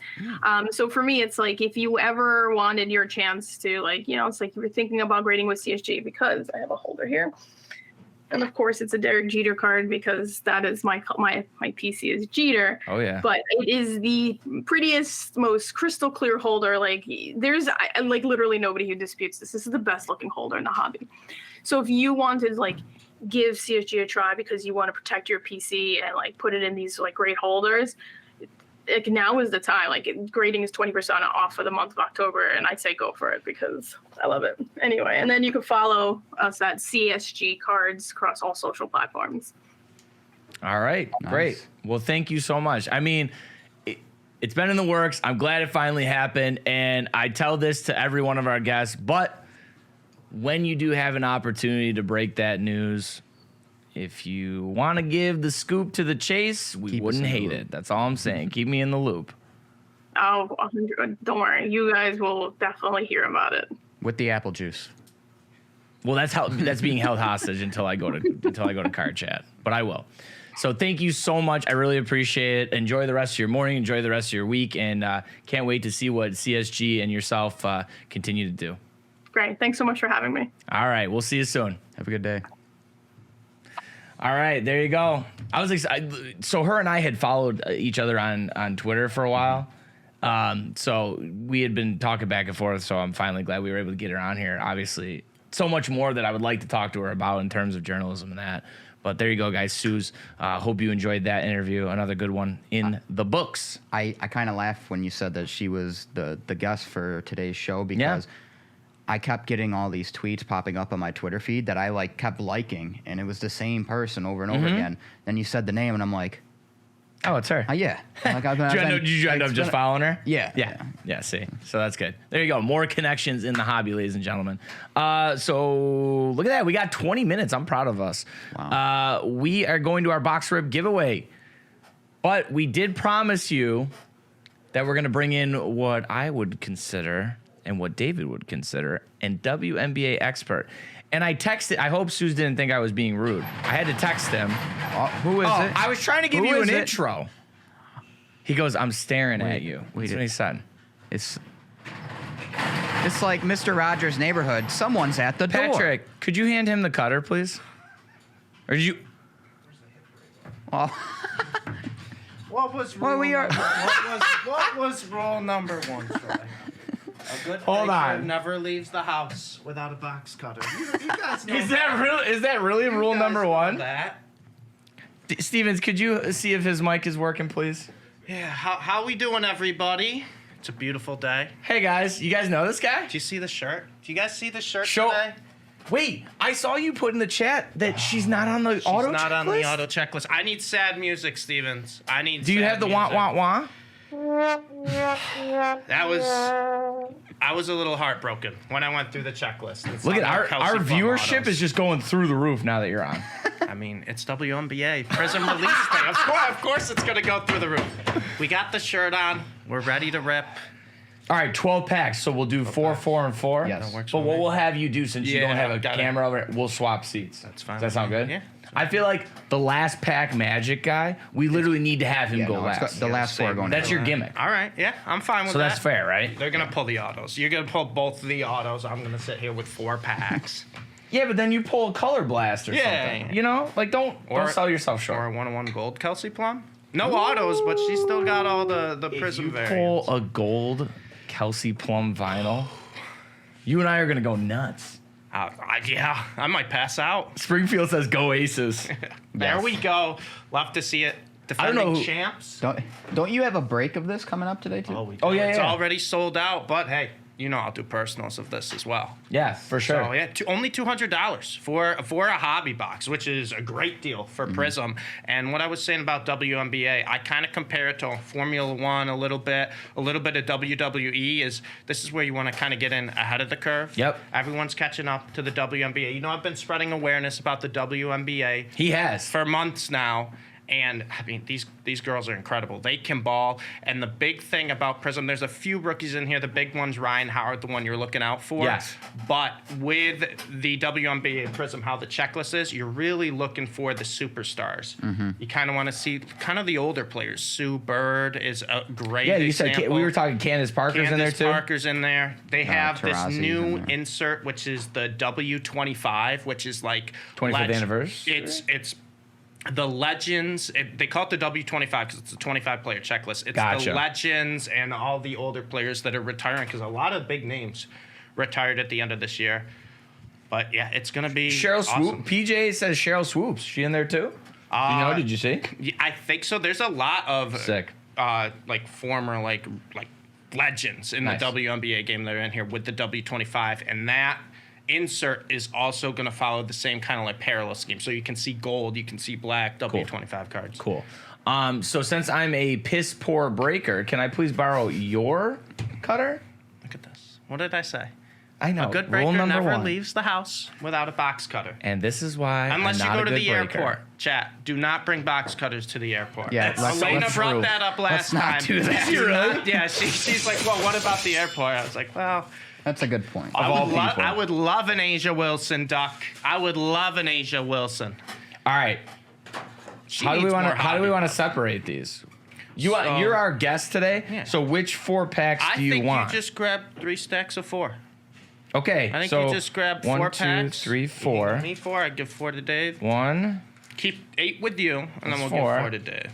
So for me, it's like if you ever wanted your chance to it's like you were thinking about grading with CSG, because I have a holder here. And of course, it's a Derek Jeter card, because that is my PC is Jeter. Oh yeah. But it is the prettiest, most crystal clear holder. Like there's literally nobody who disputes this. This is the best looking holder in the hobby. So if you wanted give CSG a try because you want to protect your PC and put it in these great holders, now is the time. Grading is 20% off for the month of October, and I'd say go for it because I love it. Anyway, and then you can follow us at CSG Cards across all social platforms. All right, nice. Great. Well, thank you so much. I mean, it's been in the works. I'm glad it finally happened, and I tell this to every one of our guests, but when you do have an opportunity to break that news, if you want to give the scoop to the chase, we wouldn't hate it. That's all I'm saying. Keep me in the loop. Oh, don't worry. You guys will definitely hear about it. With the apple juice. Well, that's being held hostage until I go to Card Chat, but I will. So thank you so much. I really appreciate it. Enjoy the rest of your morning. Enjoy the rest of your week, and can't wait to see what CSG and yourself continue to do. Great. Thanks so much for having me. All right. We'll see you soon. Have a good day. All right, there you go. I was excited. So her and I had followed each other on Twitter for a while. So we had been talking back and forth, so I'm finally glad we were able to get her on here. Obviously, so much more that I would like to talk to her about in terms of journalism and that. But there you go, guys. Sooz, hope you enjoyed that interview. Another good one in the books. I kind of laughed when you said that she was the guest for today's show because I kept getting all these tweets popping up on my Twitter feed that I kept liking, and it was the same person over and over again. Then you said the name, and I'm like, oh, it's her. yeah. Did you end up just following her? Yeah. Yeah, see. So that's good. There you go. More connections in the hobby, ladies and gentlemen. So look at that. We got 20 minutes. I'm proud of us. Wow. We are going to our box rip giveaway. But we did promise you that we're going to bring in what I would consider and what David would consider an WNBA expert. And I texted, I hope Sooz didn't think I was being rude. I had to text him. Who is it? I was trying to give Who you is an it? intro. He goes, I'm staring at you. That's what he said. It's like Mr. Rogers' Neighborhood. Someone's at the door. Patrick, could you hand him the cutter, please? Or did you? Oh. What was Well, we are- what was rule number 1, Troy? A good Hold baker on. never leaves the house without a box cutter. You guys know Is that really rule number 1? that. Stevens, could you see if his mic is working, please? Yeah, how we doing, everybody? It's a beautiful day. Hey guys, you guys know this guy? Do you see the shirt? Do you guys see the shirt Show- today? Wait, I saw you put in the chat that she's not on the auto She's not on the checklist? auto checklist. I need sad music, Stevens. I need. Do you sad have the music. wah? That was. I was a little heartbroken when I went through the checklist. It's Look at not our like Kelsey Plum viewership autos. is just going through the roof now that you're on. I mean, it's WNBA. Prism release day. Of course it's going to go through the roof. We got the shirt on. We're ready to rip. All right, 12 packs. So we'll do 4, 4, and 4. Yes. That works But for what me. we'll have you do, since you Yeah, don't have a got it. camera over it, we'll swap seats. That's fine Does that sound with good? me. Yeah. I feel like the last pack Magic guy, we literally need to have him Yeah, go no, it's last. got- the last 4 are going. That's to your gimmick. All right. Yeah, I'm fine with So that. that's fair, right? They're going to pull the autos. You're going to pull both of the autos. I'm going to sit here with 4 packs. Yeah, but then you pull a color blast or Yeah. something. You know? Like, don't sell yourself Or short. a 101 gold Kelsey Plum. No autos, but she's still got all the Prism You variants. pull a gold Kelsey Plum vinyl, you and I are going to go nuts. Yeah, I might pass out. Springfield says go Aces. There we go. Love to see it. I don't know Defending who- champs. Don't you have a break of this coming up today too? We Oh, do. yeah, It's yeah. already sold out, but hey, you know I'll do personals of this as well. Yeah, for sure. So yeah, only $200 for a hobby box, which is a great deal for Prism. And what I was saying about WNBA, I kind of compare it to Formula One a little bit of WWE. This is where you want to kind of get in ahead of the curve. Yep. Everyone's catching up to the WNBA. You know, I've been spreading awareness about the WNBA He has. for months now. And I mean, these girls are incredible. They can ball. And the big thing about Prism, there's a few rookies in here. The big one's Ryan Howard, the one you're looking out for. Yes. But with the WNBA Prism, how the checklist is, you're really looking for the superstars. You kind of want to see kind of the older players. Sue Bird is a great Yeah, you example. said we were talking Candace Parker's in there too. Parker's in there. They have this Tarazi's new in there. insert, which is the W25, which is like 25th anniversary? It's the legends. They call it the W25 because it's a 25-player checklist. It's Gotcha. the legends and all the older players that are retiring because a lot of big names retired at the end of this year. But yeah, it's gonna be Cheryl awesome. Swoop. PJ says Cheryl Swoops. She in there too? Did you see? Yeah, I think so. There's a lot of Sick. like former like legends in Nice. the WNBA game that are in here with the W25, and that insert is also going to follow the same kind of like parallel scheme. So you can see gold, you can see black W25 cards. Cool. So since I'm a piss poor breaker, can I please borrow your cutter? Look at this. What did I say? I know. A good Rule breaker number never 1. leaves the house without a box cutter. And this is why Unless I'm you not go a to good the breaker. airport. Chat, do not bring box cutters to the airport. Yeah, Elena let's brought rule. that up last Let's not time. do that. Do not- Yeah, she's like, well, what about the airport? I was like, well, That's a good point. I would love an Asia Wilson, Duck. I would love an Asia Wilson. All right. She How do we needs want more to? How do we hobby want to box. separate these? You're So- our guest today. Yeah. So which 4 packs I do you think want? you just grab 3 stacks of 4. Okay. I think so you just grab 1, 4 2, packs. 3, You 4. give me 4. I give 4 to Dave. 1. Keep 8 with you, and then That's we'll 4. give 4 to Dave.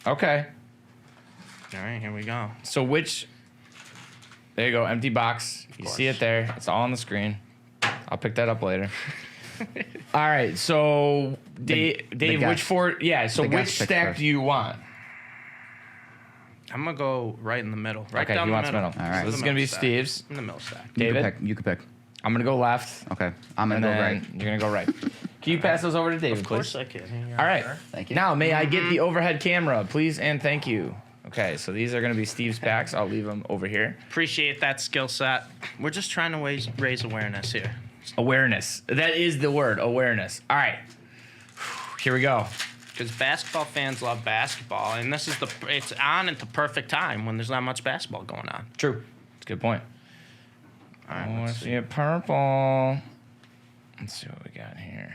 Okay. All right, here we go. So which? There you go, empty box. You see it there. It's all on the screen. I'll pick that up later. All right, so Dave, guest. which four? Yeah, so The which guest pick stack first. do you want? I'm gonna go right in the middle. Right Okay, down he the wants middle. middle. All right. So this is The gonna be middle stack. Steve's. In the middle stack. David? You could pick. I'm gonna go left. Okay. I'm going And to go then right. you're gonna go right. Can you pass those over to David, Of course please? I can. Here you All right. are. Thank you. Now, may I get the overhead camera, please, and thank you. Okay, so these are gonna be Steve's packs. I'll leave them over here. Appreciate that skill set. We're just trying to raise awareness here. Awareness. That is the word. Awareness. All right. Here we go. Because basketball fans love basketball, and this is it's on at the perfect time when there's not much basketball going on. True. That's a good point. All right, I want let's to see. see a purple. Let's see what we got here.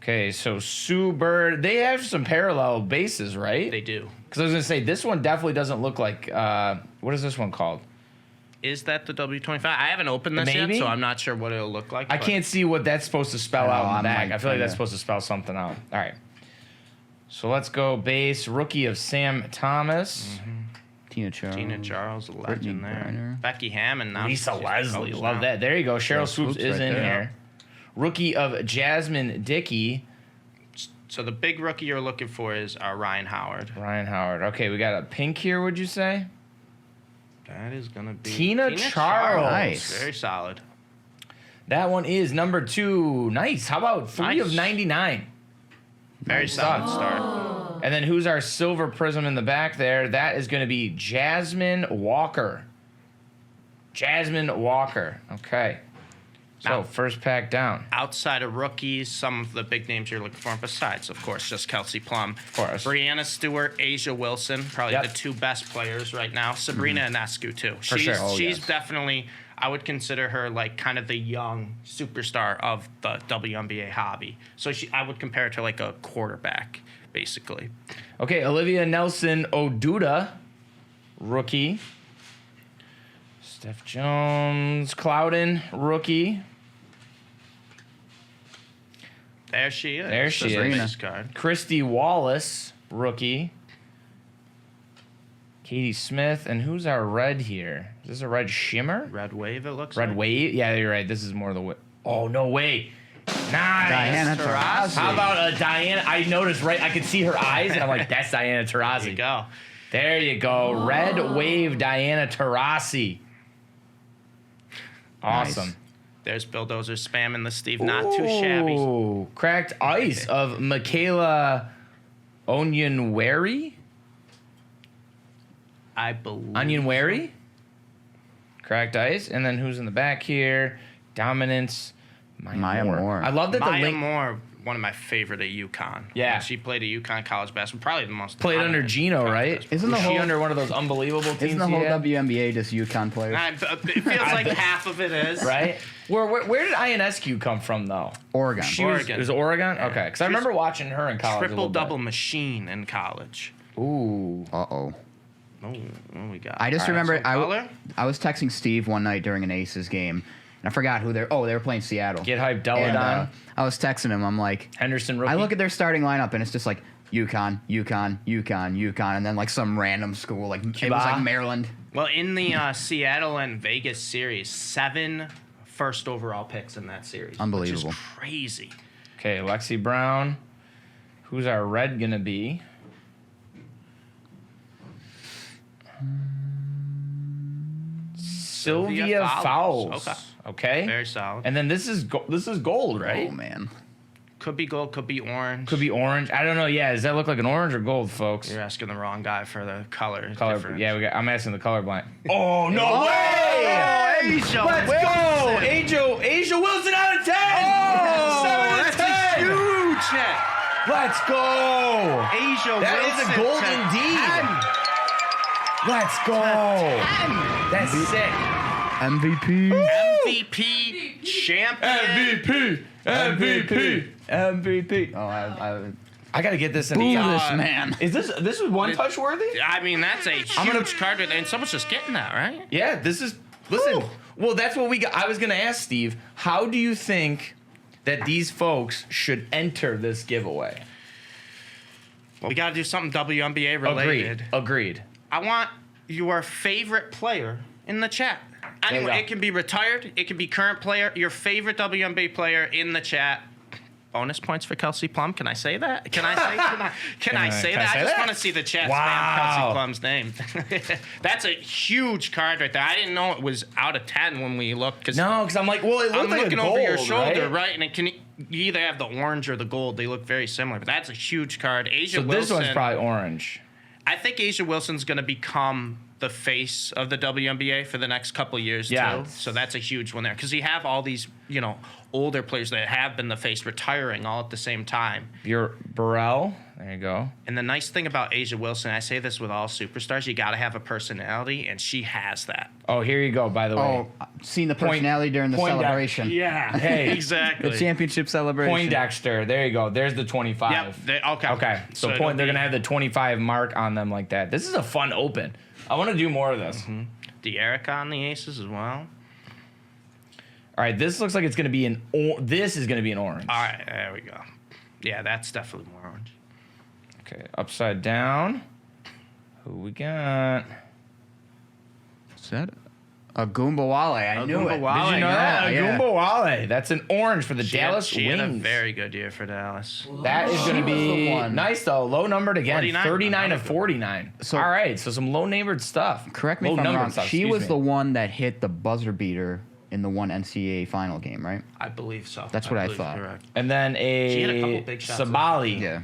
Okay, so Sue Bird, they have some parallel bases, right? They do. Because I was gonna say this one definitely doesn't look like. What is this one called? Is that the W25? I haven't opened this Maybe? yet, so I'm not sure what it'll look like. I but can't see what that's supposed to spell I know, out in the I'm, back. like, I feel like that's trying supposed to spell something out. All right. So let's go base rookie of Sam Thomas. Tina Charles. Tina Charles, a legend there. Griner. Becky Hammond. Now Lisa she's Leslie, coach love now. that. There you go. Cheryl Cheryl Swoops Swoops is right in there. here. Rookie of Jasmine Dickey. So the big rookie you're looking for is Ryan Howard. Ryan Howard. Okay, we got a pink here, would you say? That is going to be Tina Charles. Nice. Very solid. That one is number 2. Nice. How about 3 of Nice. 99? Very solid start. And then who's our silver prism in the back there? That is going to be Jasmine Walker. Jasmine Walker. Okay. So Now- first pack down. Outside of rookies, some of the big names you're looking for, besides, of course, just Kelsey Plum. Of course. Brianna Stewart, Asia Wilson, probably Yep. the two best players right now. Sabrina Ionescu, too. For sure. Oh, she's yes. definitely, I would consider her like kind of the young superstar of the WNBA hobby. So I would compare her to like a quarterback, basically. Okay, Olivia Nelson Oduda, rookie. Steph Jones, Clouden, rookie. There she is. There she That's a is. base card. Christy Wallace, rookie. Katie Smith, and who's our red here? Is this a red shimmer? Red Wave, it looks Red like. wave? Yeah, you're right. This is more the way. Oh, no way. Nice. Diana Taurasi. How about a Diana? I noticed, right? I could see her eyes, and I'm like, that's Diana There you Taurasi. go. There you go. Red wave Diana Taurasi. Awesome. Nice. There's Bill Dozer spamming the Steve. Not too shabby. Ooh, cracked ice of Michaela Onyenwere. I believe. Onyenwere. Cracked ice. And then who's in the back here? Dominance. Maya Moore. I love that the Maya link Moore, one of my favorite at UConn. Yeah. When she played at UConn college basketball. Probably the most played under dominant Gino, college right? basketball. Isn't Was the she whole- under one of those unbelievable teams? Isn't the whole he had? WNBA just UConn players? It feels like half of it is. Right? Where did Ionescu come from, though? Oregon. She was, Oregon. it was Oregon? Okay. Because I remember watching her in college. a little bit. Triple-double machine in college. Ooh. Uh-oh. Oh, what we got? I just All right, remember so color? I was texting Steve one night during an Aces game, and I forgot who they were playing Seattle. Get hyped, Deladon. And I was texting him. I'm like, Henderson rookie. I look at their starting lineup, and it's just like UConn, and then like some random school, like it was like Cuba. Maryland. Well, in the Seattle and Vegas series, 7 first overall picks in that series. Unbelievable. Which is crazy. Okay, Lexi Brown. Who's our red gonna be? Sylvia Fowles. Okay. Very solid. And then this is gold, right? Oh man. Could be gold, could be orange. Could be orange. I don't know. Yeah, does that look like an orange or gold, folks? You're asking the wrong guy for the color. Color. difference. Yeah, I'm asking the colorblind. Oh no way! Asia Let's go, Asia Wilson out of 10. Oh, 7 out of that's a 10. huge hit. Let's go. Asia That is Wilson a gold to indeed. 10. Let's go. That's sick. MVP. MVP champion. MVP. Oh, I gotta get this in boo the this man. Is this is one touch worthy? I mean, that's a huge card, and someone's just getting that, right? Yeah, this is. Listen, well, that's what we got. I was gonna ask Steve, how do you think that these folks should enter this giveaway? We got to do something WNBA related. Agreed. I want your favorite player in the chat. you Anyway, go. it can be retired. It can be current player. Your favorite WNBA player in the chat. Bonus points for Kelsey Plum. Can I say that? Can I say that? I just want to see the chat spam Kelsey Plum's name. That's a huge card right there. I didn't know it was out of 10 when we looked. No, because I'm like, well, it I'm looked like looking a over your gold, shoulder, right? And it can you either have the orange or the gold. They look very similar, but that's a huge card. Asia So Wilson. this one's probably orange. I think Asia Wilson's going to become the face of the WNBA for the next couple of years Yeah. too. So that's a huge one there because you have all these, older players that have been the face retiring all at the same time. Your Burrell. There you go. And the nice thing about Asia Wilson, I say this with all superstars, you got to have a personality, and she has that. Oh, here you go, by the way. Oh, seen the personality during the celebration. Yeah, Hey, exactly. The championship celebration. Poindexter. There you go. There's the 25. Yep. Okay. Okay. So it'll they're be going to have the 25 mark on them like that. This is a fun open. I want to do more of this. the Erica on the aces as well. All right, this looks like it's going to be this is going to be an orange. All right, there we go. Yeah, that's definitely more orange. Okay, upside down. Who we got? Is that a Goomba Wale? I knew it. Wale, Did you know that? yeah. Goomba Wale. That's an orange for the Dallas She had a Wings. very good year for Dallas. That is going to was the be one. nice, though. Low numbered again. 49. 39 of 49. So- all right, so some low-numbered stuff. Correct me Low if I'm numbered wrong. stuff, She excuse was me. the one that hit the buzzer beater in the one NCAA final game, right? I believe so. That's what I believe thought. Correct. And then She had a couple a big shots. Sabali. Yeah.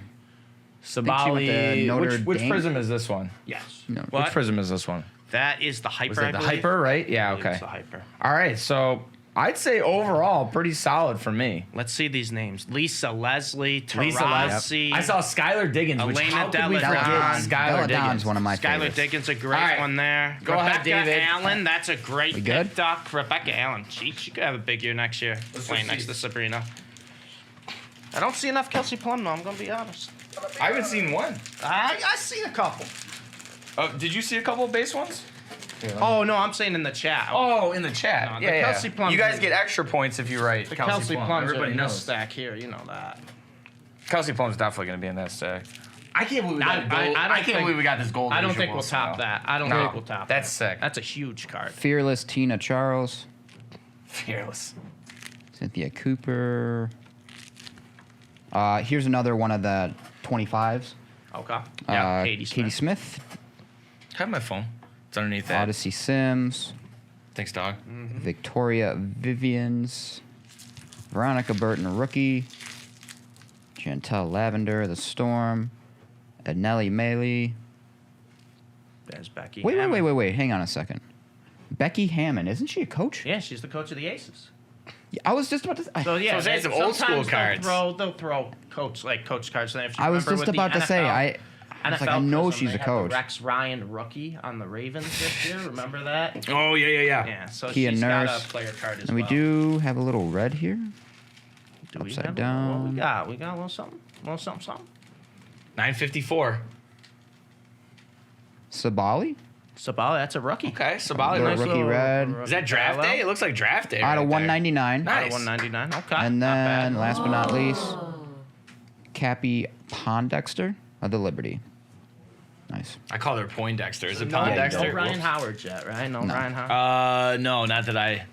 Sabali. Notre Which Dame? prism is this one? Yes. No. What? Which prism is this one? That is the hyper. Was that I the believe. hyper, right? I Yeah, believe okay. It's the hyper. All right, so I'd say overall pretty solid for me. Let's see these names: Lisa Leslie, Lisa Taurasi. I saw Skylar Diggins, which Elena how could we Delle forget Donne. Skylar Bella Don's Diggins? one of my Skylar favorites. Diggins, a great All right. one there. Go ahead, Rebecca David. Allen, that's a great We good? pick, Doc. Rebecca Allen, she could have a big year next year playing next to Sabrina. I don't see enough Kelsey Plum, though. I'm gonna be honest. I haven't seen one. I seen a couple. Oh, did you see a couple of base ones? Oh no, I'm saying in the chat. Oh, in the chat. No, the yeah, Kelsey Plums You guys are- get extra points if you write The Kelsey, Plum. Plums are Everybody in this knows. stack here. You know that. Kelsey Plum's definitely going to be in that stack. I can't believe we I- got gold. I don't I can't think- believe we got this gold. I don't Asia think we'll Wilson, top though. that. I don't No, think we'll top that's that. sick. That's a huge card. Fearless Tina Charles, Fearless. Cynthia Cooper. Here's another one of the 25s. Okay. Yeah, Katie Katie Smith. Smith, I have my phone. It's underneath that. Odyssey Sims, Thanks, dog. Victoria Vivians, Veronica Burton, rookie, Chantel Lavender, The Storm, Adnelli Maley. There's Becky. Wait, Hammond. wait. Hang on a second. Becky Hammond, isn't she a coach? Yeah, she's the coach of the Aces. Yeah, I was just about to. So yeah, So they have some old school sometimes cards. They'll throw coach cards. And if you I was remember just with the about to say. NFL I was like, I NFL know Prism, she's they a had coach. the Rex Ryan rookie on the Ravens this year. Remember that? Oh, yeah. Yeah. So Kia she's got Nurse. a player card as And we well. do have a little red here. Do we upside have down. What we got? We got a little something. A little something. 954. Sabali Sabali, that's a rookie. Okay, Sabali. Little Nice rookie little- red. Is that draft day? It looks like draft day. out right of there. 199. Nice. Out of 199. Okay. And not then bad. last but not least, Cappy Pondexter of the Liberty. Nice. I call her Poindexter. Is it No, Poindexter? no Ryan Howard yet, right? No, No. Ryan Howard. No, not that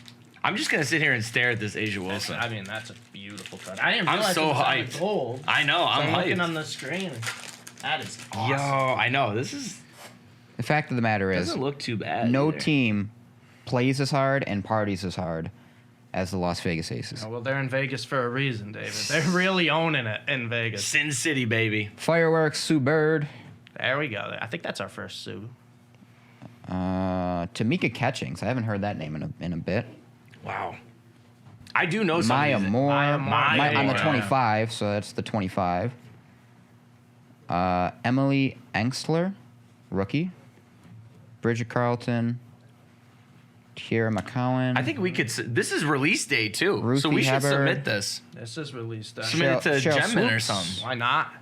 I'm just gonna sit here and stare at this Asia Wilson. I mean, that's a beautiful card. I didn't I'm realize so it was out hyped. of gold. I know. So I'm I'm looking hyped. on the screen. That is awesome. Yo, I know. This is The fact of the matter is, doesn't look too bad. no either. team plays as hard and parties as hard as the Las Vegas Aces. Oh, well, they're in Vegas for a reason, David. They're really owning it in Vegas. Sin City, baby. Fireworks, Sue Bird, There we go. I think that's our first Sue. Tamika Catchings. I haven't heard that name in a bit. Wow. I do know some. Maya of these. Moore, Maya Moore. on the Moore. 25, so that's the 25. Emily Engstler, rookie. Bridget Carlton, Kiera McCowan. I think we could. This is release day too, so Ruthie we should Hubbard. submit this. This is released. Submit it to Cheryl Gemmin or Swoops. something. Why not?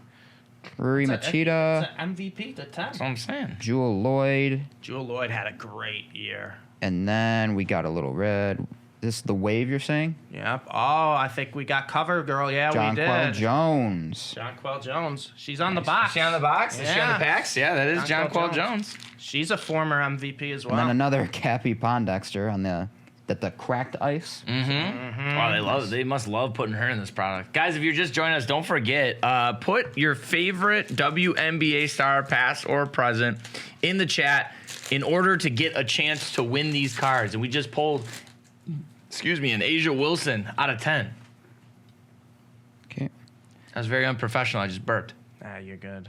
Ruri Machida, It's an MVP to 10. That's what I'm saying. Jewel Lloyd, Jewel Lloyd had a great year. and then we got a little red. this the wave you're saying? Yep. Oh, I think we got cover, girl. Yeah, we did. Jonquel Jones. Jonquel Jones. She's on the box. Is she on the box? Is she on the Yeah. packs? Yeah, that is Jonquel Jonquel Jones. She's a former MVP as well. And then another Cappy Pondexter on the cracked ice. Wow, they must love putting her in this product. Guys, if you're just joining us, don't forget, put your favorite WNBA star, past or present, in the chat in order to get a chance to win these cards. And we just pulled, an Asia Wilson out of 10. Okay. That was very unprofessional. I just burped. Ah, you're good.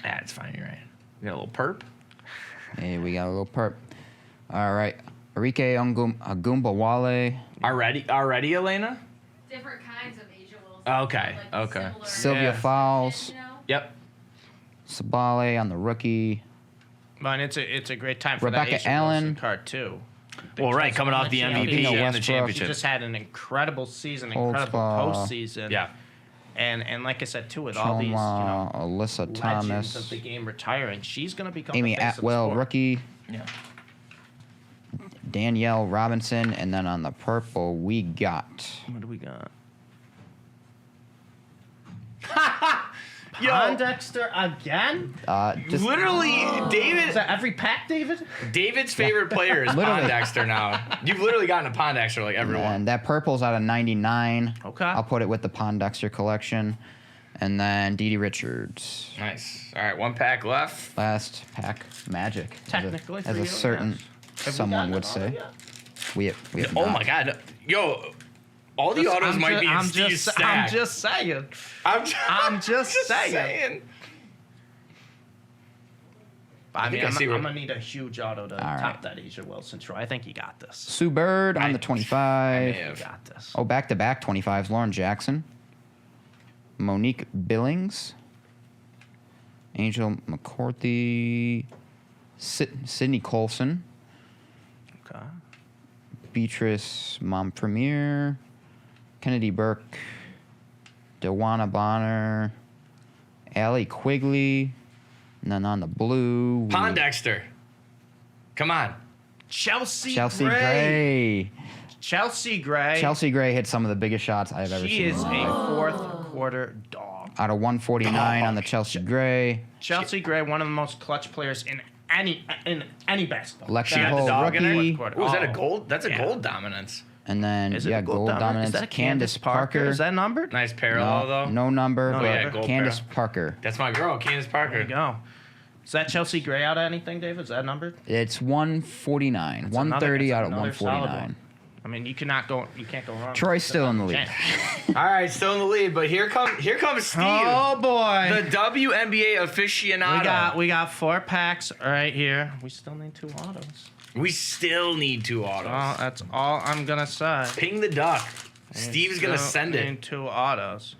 Ah, it's fine. You're right. We got a little perp. Hey, we got a little perp. All right. Arike Agumbawale. Already, Elena? Different kinds of Asia Wilson. Okay, like okay. similar Sylvia Yeah. Fowles. you know? Yep. Sabale on the rookie. But it's a great time for Rebecca that Asia Allen. Wilson card too. Well, right, coming off the MVP and the Westbrook. She championship. just had an incredible season, Old incredible Spa. postseason. Yeah. And like I said too, with all these Choma, Alyssa legends Thomas. of the game retiring, she's gonna become Amy the face Atwell, of the sport. rookie. Yeah. Danielle Robinson. And then on the purple, we got... What do we got? Yo, Pondexter again? just literally, David. Is that every pack, David? David's favorite player is Literally. Pondexter now. You've literally gotten a Pondexter like everyone. And that purple's out of 99. Okay. I'll put it with the Pondexter collection. And then Dee Dee Richards. Nice. All right, one pack left. Last pack, Magic. Technically, as for a you, certain yes. Have we someone gotten would an say. auto yet? We have Oh not. my God, yo, all the autos might be in Steve's stack. I'm just saying. I'm just saying. I mean, think I I'm see where- gonna need a huge auto to All top right. that Asia Wilson. Troy, I think you got this. Sue Bird on the 25. Yeah. You got this. Oh, back-to-back 25s. Lauren Jackson. Monique Billings. Angel McCourthy. Sydney Colson. Okay. Beatrice Montpremier. Kennedy Burke. Dewana Bonner. Allie Quigley. And then on the blue, Pondexter. Come on. Chelsea Chelsea Gray. Gray. Chelsea Gray. Chelsea Gray hit some of the biggest shots I've ever She seen. is a fourth quarter dog. Out of 149 on the Chelsea Gray. Chelsea Gray, one of the most clutch players in any basketball. Lexi She had the Hull, dog in rookie. it. Quarter. Oh, is that a Oh. gold? That's a Yeah. gold dominance. And then, Is it yeah, a gold dominance. Is that Candace Parker. Is that numbered? Nice parallel, though. No number, No, but yeah, gold Candace parallel. Parker. That's my girl, Candace Parker. There you go. Is that Chelsea Gray out of anything, David? Is that numbered? It's 149. That's 130 another- out of that's another solid 149. one. I mean, you can't go wrong. Troy's still in the lead. All right, still in the lead, but here comes Steve, Oh boy. the WNBA aficionado. We got 4 packs right here. We still need 2 autos. We still need 2 autos. Well, that's all I'm gonna say. Ping the duck. Steve's gonna send it. Need 2 autos.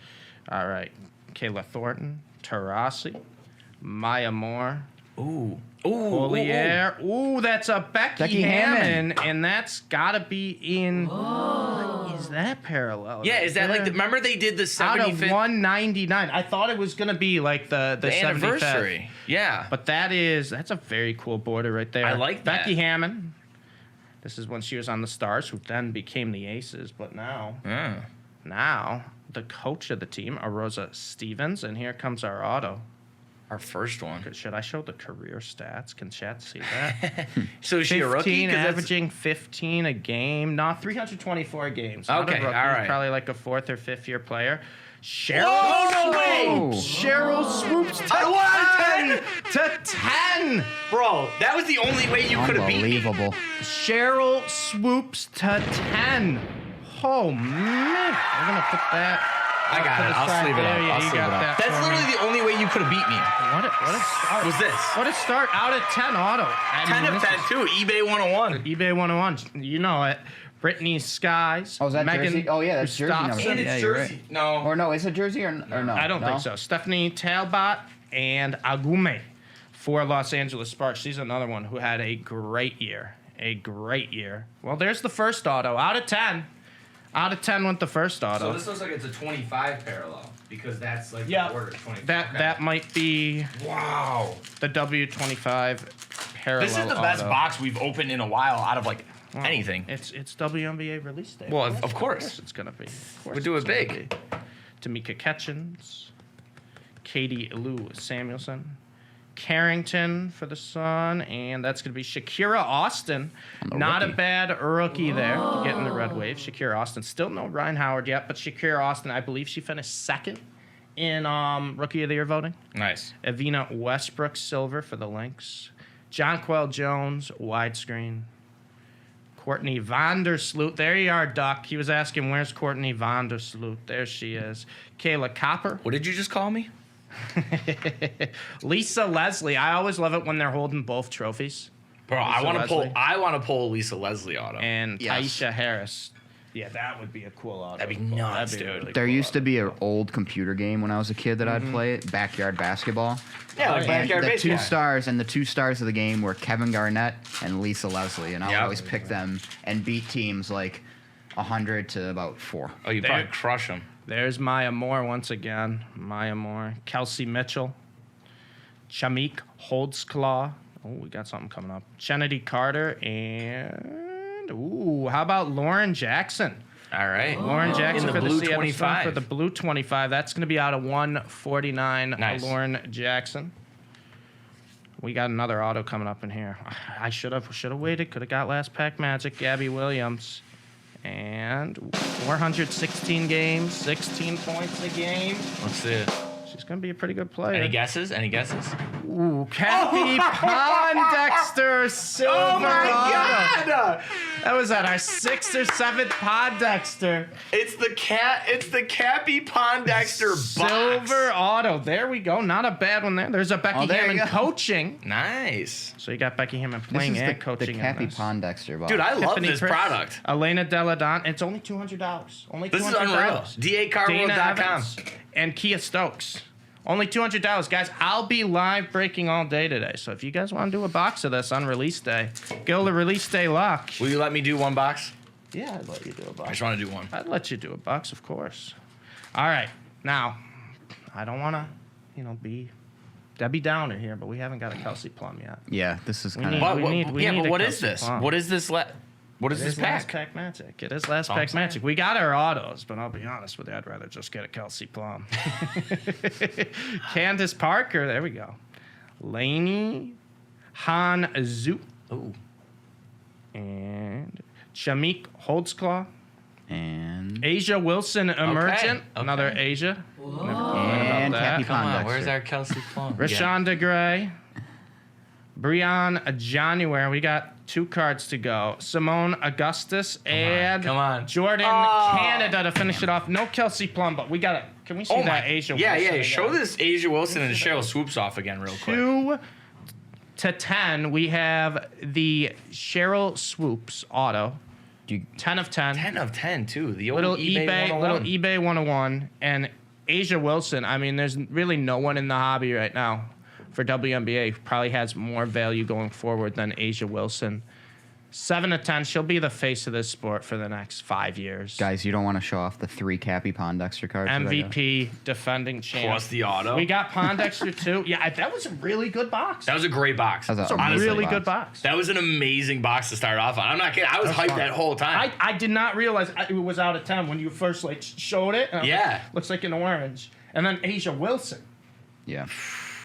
All right. Kayla Thornton, Tarasi, Maya Moore, Ooh. Collier. Ooh, that's a Becky Hammond. and that's gotta be in. What is that parallel? Yeah, is that like? Remember they did the out of 75th 199? I thought it was gonna be like the the 75th. anniversary. Yeah. But that's a very cool border right there. I like that. Becky Hammond. This is when she was on the Stars, who then became the Aces. But now the coach of the team, Arosa Stevens, and here comes our auto. Our first one. Should I show the career stats? Can chat see that? So is she a rookie? 15, 'Cause that's- averaging 15 a game. No, 324 games. Not a Okay, rookie, all right. Probably like a 4th or 5th year player. Cheryl. Oh, no way! Cheryl swoops to I won 10. Bro, that was the only way you could have beat me. Unbelievable. Cheryl swoops to 10. Oh, man. We're going to put that. I got to it. the I'll side sleeve it there. up. Yeah, I'll you sleeve got it up. that That's for me. literally the only way you could have beat me. What a start. Was this? What a start out of 10 auto. I 10 mean, of this that is too. eBay 101. eBay 101. You know it. Brittany Skies. Oh, is that Megan jersey? Oh, yeah, that's jersey number. Gustafson. And Yeah, it's you're jersey. right. No. Or no, is it jersey or no? I don't No? think so. Stephanie Talbot and Agume for Los Angeles Sparks. She's another one who had a great year. Well, there's the first auto. Out of 10. Out of 10 went the first auto. So this looks like it's a 25 parallel because that's like Yeah. the order 25. that might be Wow. the W25 parallel This is the best auto. box we've opened in a while out of like Well, anything. It's WNBA release day. Well, of course. It's gonna be. We do it big. Tamika Catchins, Katie Lou Samuelson, Carrington for the Sun, and that's going to be Shakira Austin. Not a bad rookie there to get in the red wave. Shakira Austin. Still no Ryan Howard yet, but Shakira Austin, I believe she finished second in Rookie of the Year voting. Nice. Evina Westbrook, silver for the Lynx. Jonquel Jones, widescreen. Courtney Vandersloot. There you are, Duck. He was asking, where's Courtney Vandersloot? There she is. Kayla Copper. What did you just call me? Lisa Leslie. I always love it when they're holding both trophies. Bro, Lisa I want to pull. Leslie. I want to pull Lisa Leslie auto. And Yes. Taisha Harris. Yeah, that would be a cool auto. That'd be to pull. nuts, That'd be a dude. really There cool used to auto. be an old computer game when I was a kid that I'd play it, backyard basketball. yeah, like And backyard the baseball. two stars of the game were Kevin Garnett and Lisa Leslie, and I would Yep. always pick them and beat teams like 100 to about 4. Oh, you probably crush them. There's Maya Moore once again. Maya Moore. Kelsey Mitchell. Shamik Holdsclaw. Oh, we got something coming up. Kennedy Carter. And, ooh, how about Lauren Jackson? All right. Lauren Jackson In the for blue the Seattle 25. Storm for the blue 25. That's going to be out of 149. Nice. Lauren Jackson. We got another auto coming up in here. I should have waited. Could have got last pack magic. Gabby Williams. And 416 games, 16 points a game. Let's see it. She's going to be a pretty good player. Any guesses? Any guesses? Ooh, Kathy Pondexter, silver auto. That was at our 6th or 7th Pondexter. It's the Cappy Pondexter Silver auto. There we go. Not a bad one there. There's a Becky there you Hammond go. coaching. Nice. So you got Becky Hammond This playing is and the coaching. Cappy in this. Pondexter box. Dude, I love Tiffany this Prince, product. Elena Deladon. It's only $200. Only $200. This is unreal. Dana DACarworld.com. Evans and Kia Stokes. Only $200, guys. I'll be live breaking all day today. So if you guys want to do a box of this on release day, go to release day luck. Will you let me do one box? Yeah, I'd let you do a I box. just want to do one. I'd let you do a box, of course. All right. Now, I don't want to, be Debbie Downer here, but we haven't got a Kelsey Plum yet. Yeah, this is We kind need- of. But need but a what is Kelsey this? Plum. What is this? What is It this is last pack? pack magic. It is last All I'm pack saying. magic. We got our autos, but I'll be honest with you, I'd rather just get a Kelsey Plum. Candace Parker, there we go. Lainey Han Zhu Ooh. and Shamik Holdsclaw. And Asia Wilson Emergent. Okay. Another Asia. Never complain And about Cappy that. Come on, Pondexter. where's our Kelsey Plum? Rashonda Gray. Breon January. We got 2 cards to go. Simone Augustus and come on. Jordan Oh. Canada to finish it off. No Kelsey Plum, but we got it. Can we see Oh that my. Asia Yeah, Wilson yeah. again? Show this Asia Wilson and Cheryl Swoops off again real quick. 2 to 10. We have the Cheryl Swoops auto. 10 of 10. 10 of 10 too. The old Little eBay, eBay, 101. little eBay 101, and Asia Wilson. I mean, there's really no one in the hobby right now for WNBA who probably has more value going forward than Asia Wilson. 7 of 10. She'll be the face of this sport for the next 5 years. guys, you don't want to show off the 3 Cappy Pondexter cards. that I got? MVP, defending champ. Plus the auto. We got Pondexter too. Yeah, that was a really good box. That was a great box. That was That's a amazing really box. good box. That was an amazing box to start off on. I'm not kidding. I was hyped fun. that whole time. I did not realize it was out of 10 when you first showed it. And I was Yeah. like, looks like an orange. And then Asia Wilson. Yeah.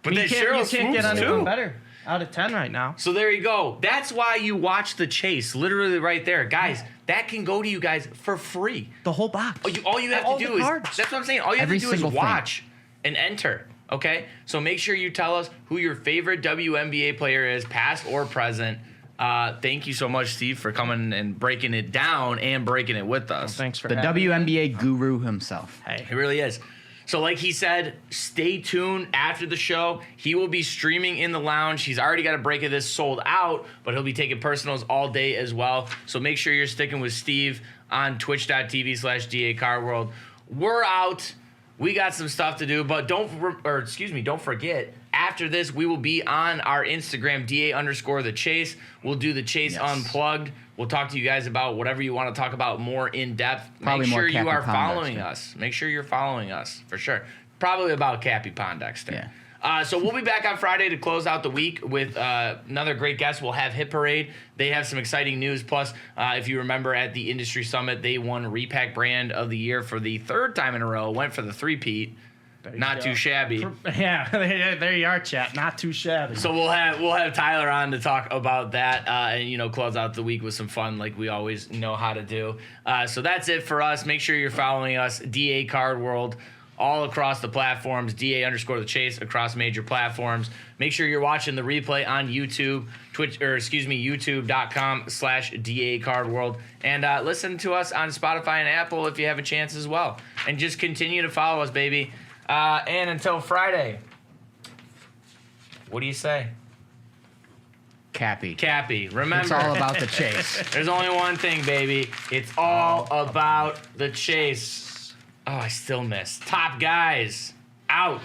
but you then can't, Cheryl you can't get Swoops anyone too. better out of 10 right now. So there you go. That's why you watch the chase. Literally right there. Guys, that can go to you guys for free. The whole box. All you have All to the do is, cards. that's what I'm saying. All you have Every to do is single thing. watch and enter. Okay? So make sure you tell us who your favorite WNBA player is, past or present. Thank you so much, Steve, for coming and breaking it down and breaking it with us. Thanks for The having me. WNBA guru himself. Hey. It really is. So like he said, stay tuned after the show. He will be streaming in the lounge. He's already got a break of this sold out, but he'll be taking personals all day as well. So make sure you're sticking with Steve on twitch.tv/DACarWorld. We're out. We got some stuff to do, but don't forget, after this, we will be on our Instagram, DA_the Chase. We'll do the Chase Yes. Unplugged. We'll talk to you guys about whatever you want to talk about more in depth. Probably Make more sure you Cappy are following Pondexter. us. Make sure you're following us for sure. Probably about Cappy Pondexter. Yeah. So we'll be back on Friday to close out the week with another great guest. We'll have Hit Parade. They have some exciting news. Plus, if you remember at the Industry Summit, they won Repack Brand of the Year for the third time in a row. Went for the three-peat. Not too shabby. Yeah, there you are, chat. Not too shabby. So we'll have Tyler on to talk about that and close out the week with some fun like we always know how to do. So that's it for us. Make sure you're following us, DA Card World, all across the platforms, DA_the Chase across major platforms. Make sure you're watching the replay on YouTube, youtube.com/DA Card World, and listen to us on Spotify and Apple if you have a chance as well. And just continue to follow us, baby. And until Friday, what do you say? Cappy. Remember, It's all about the chase. there's only one thing, baby. It's all about the chase. Oh, I still miss. Top guys, out.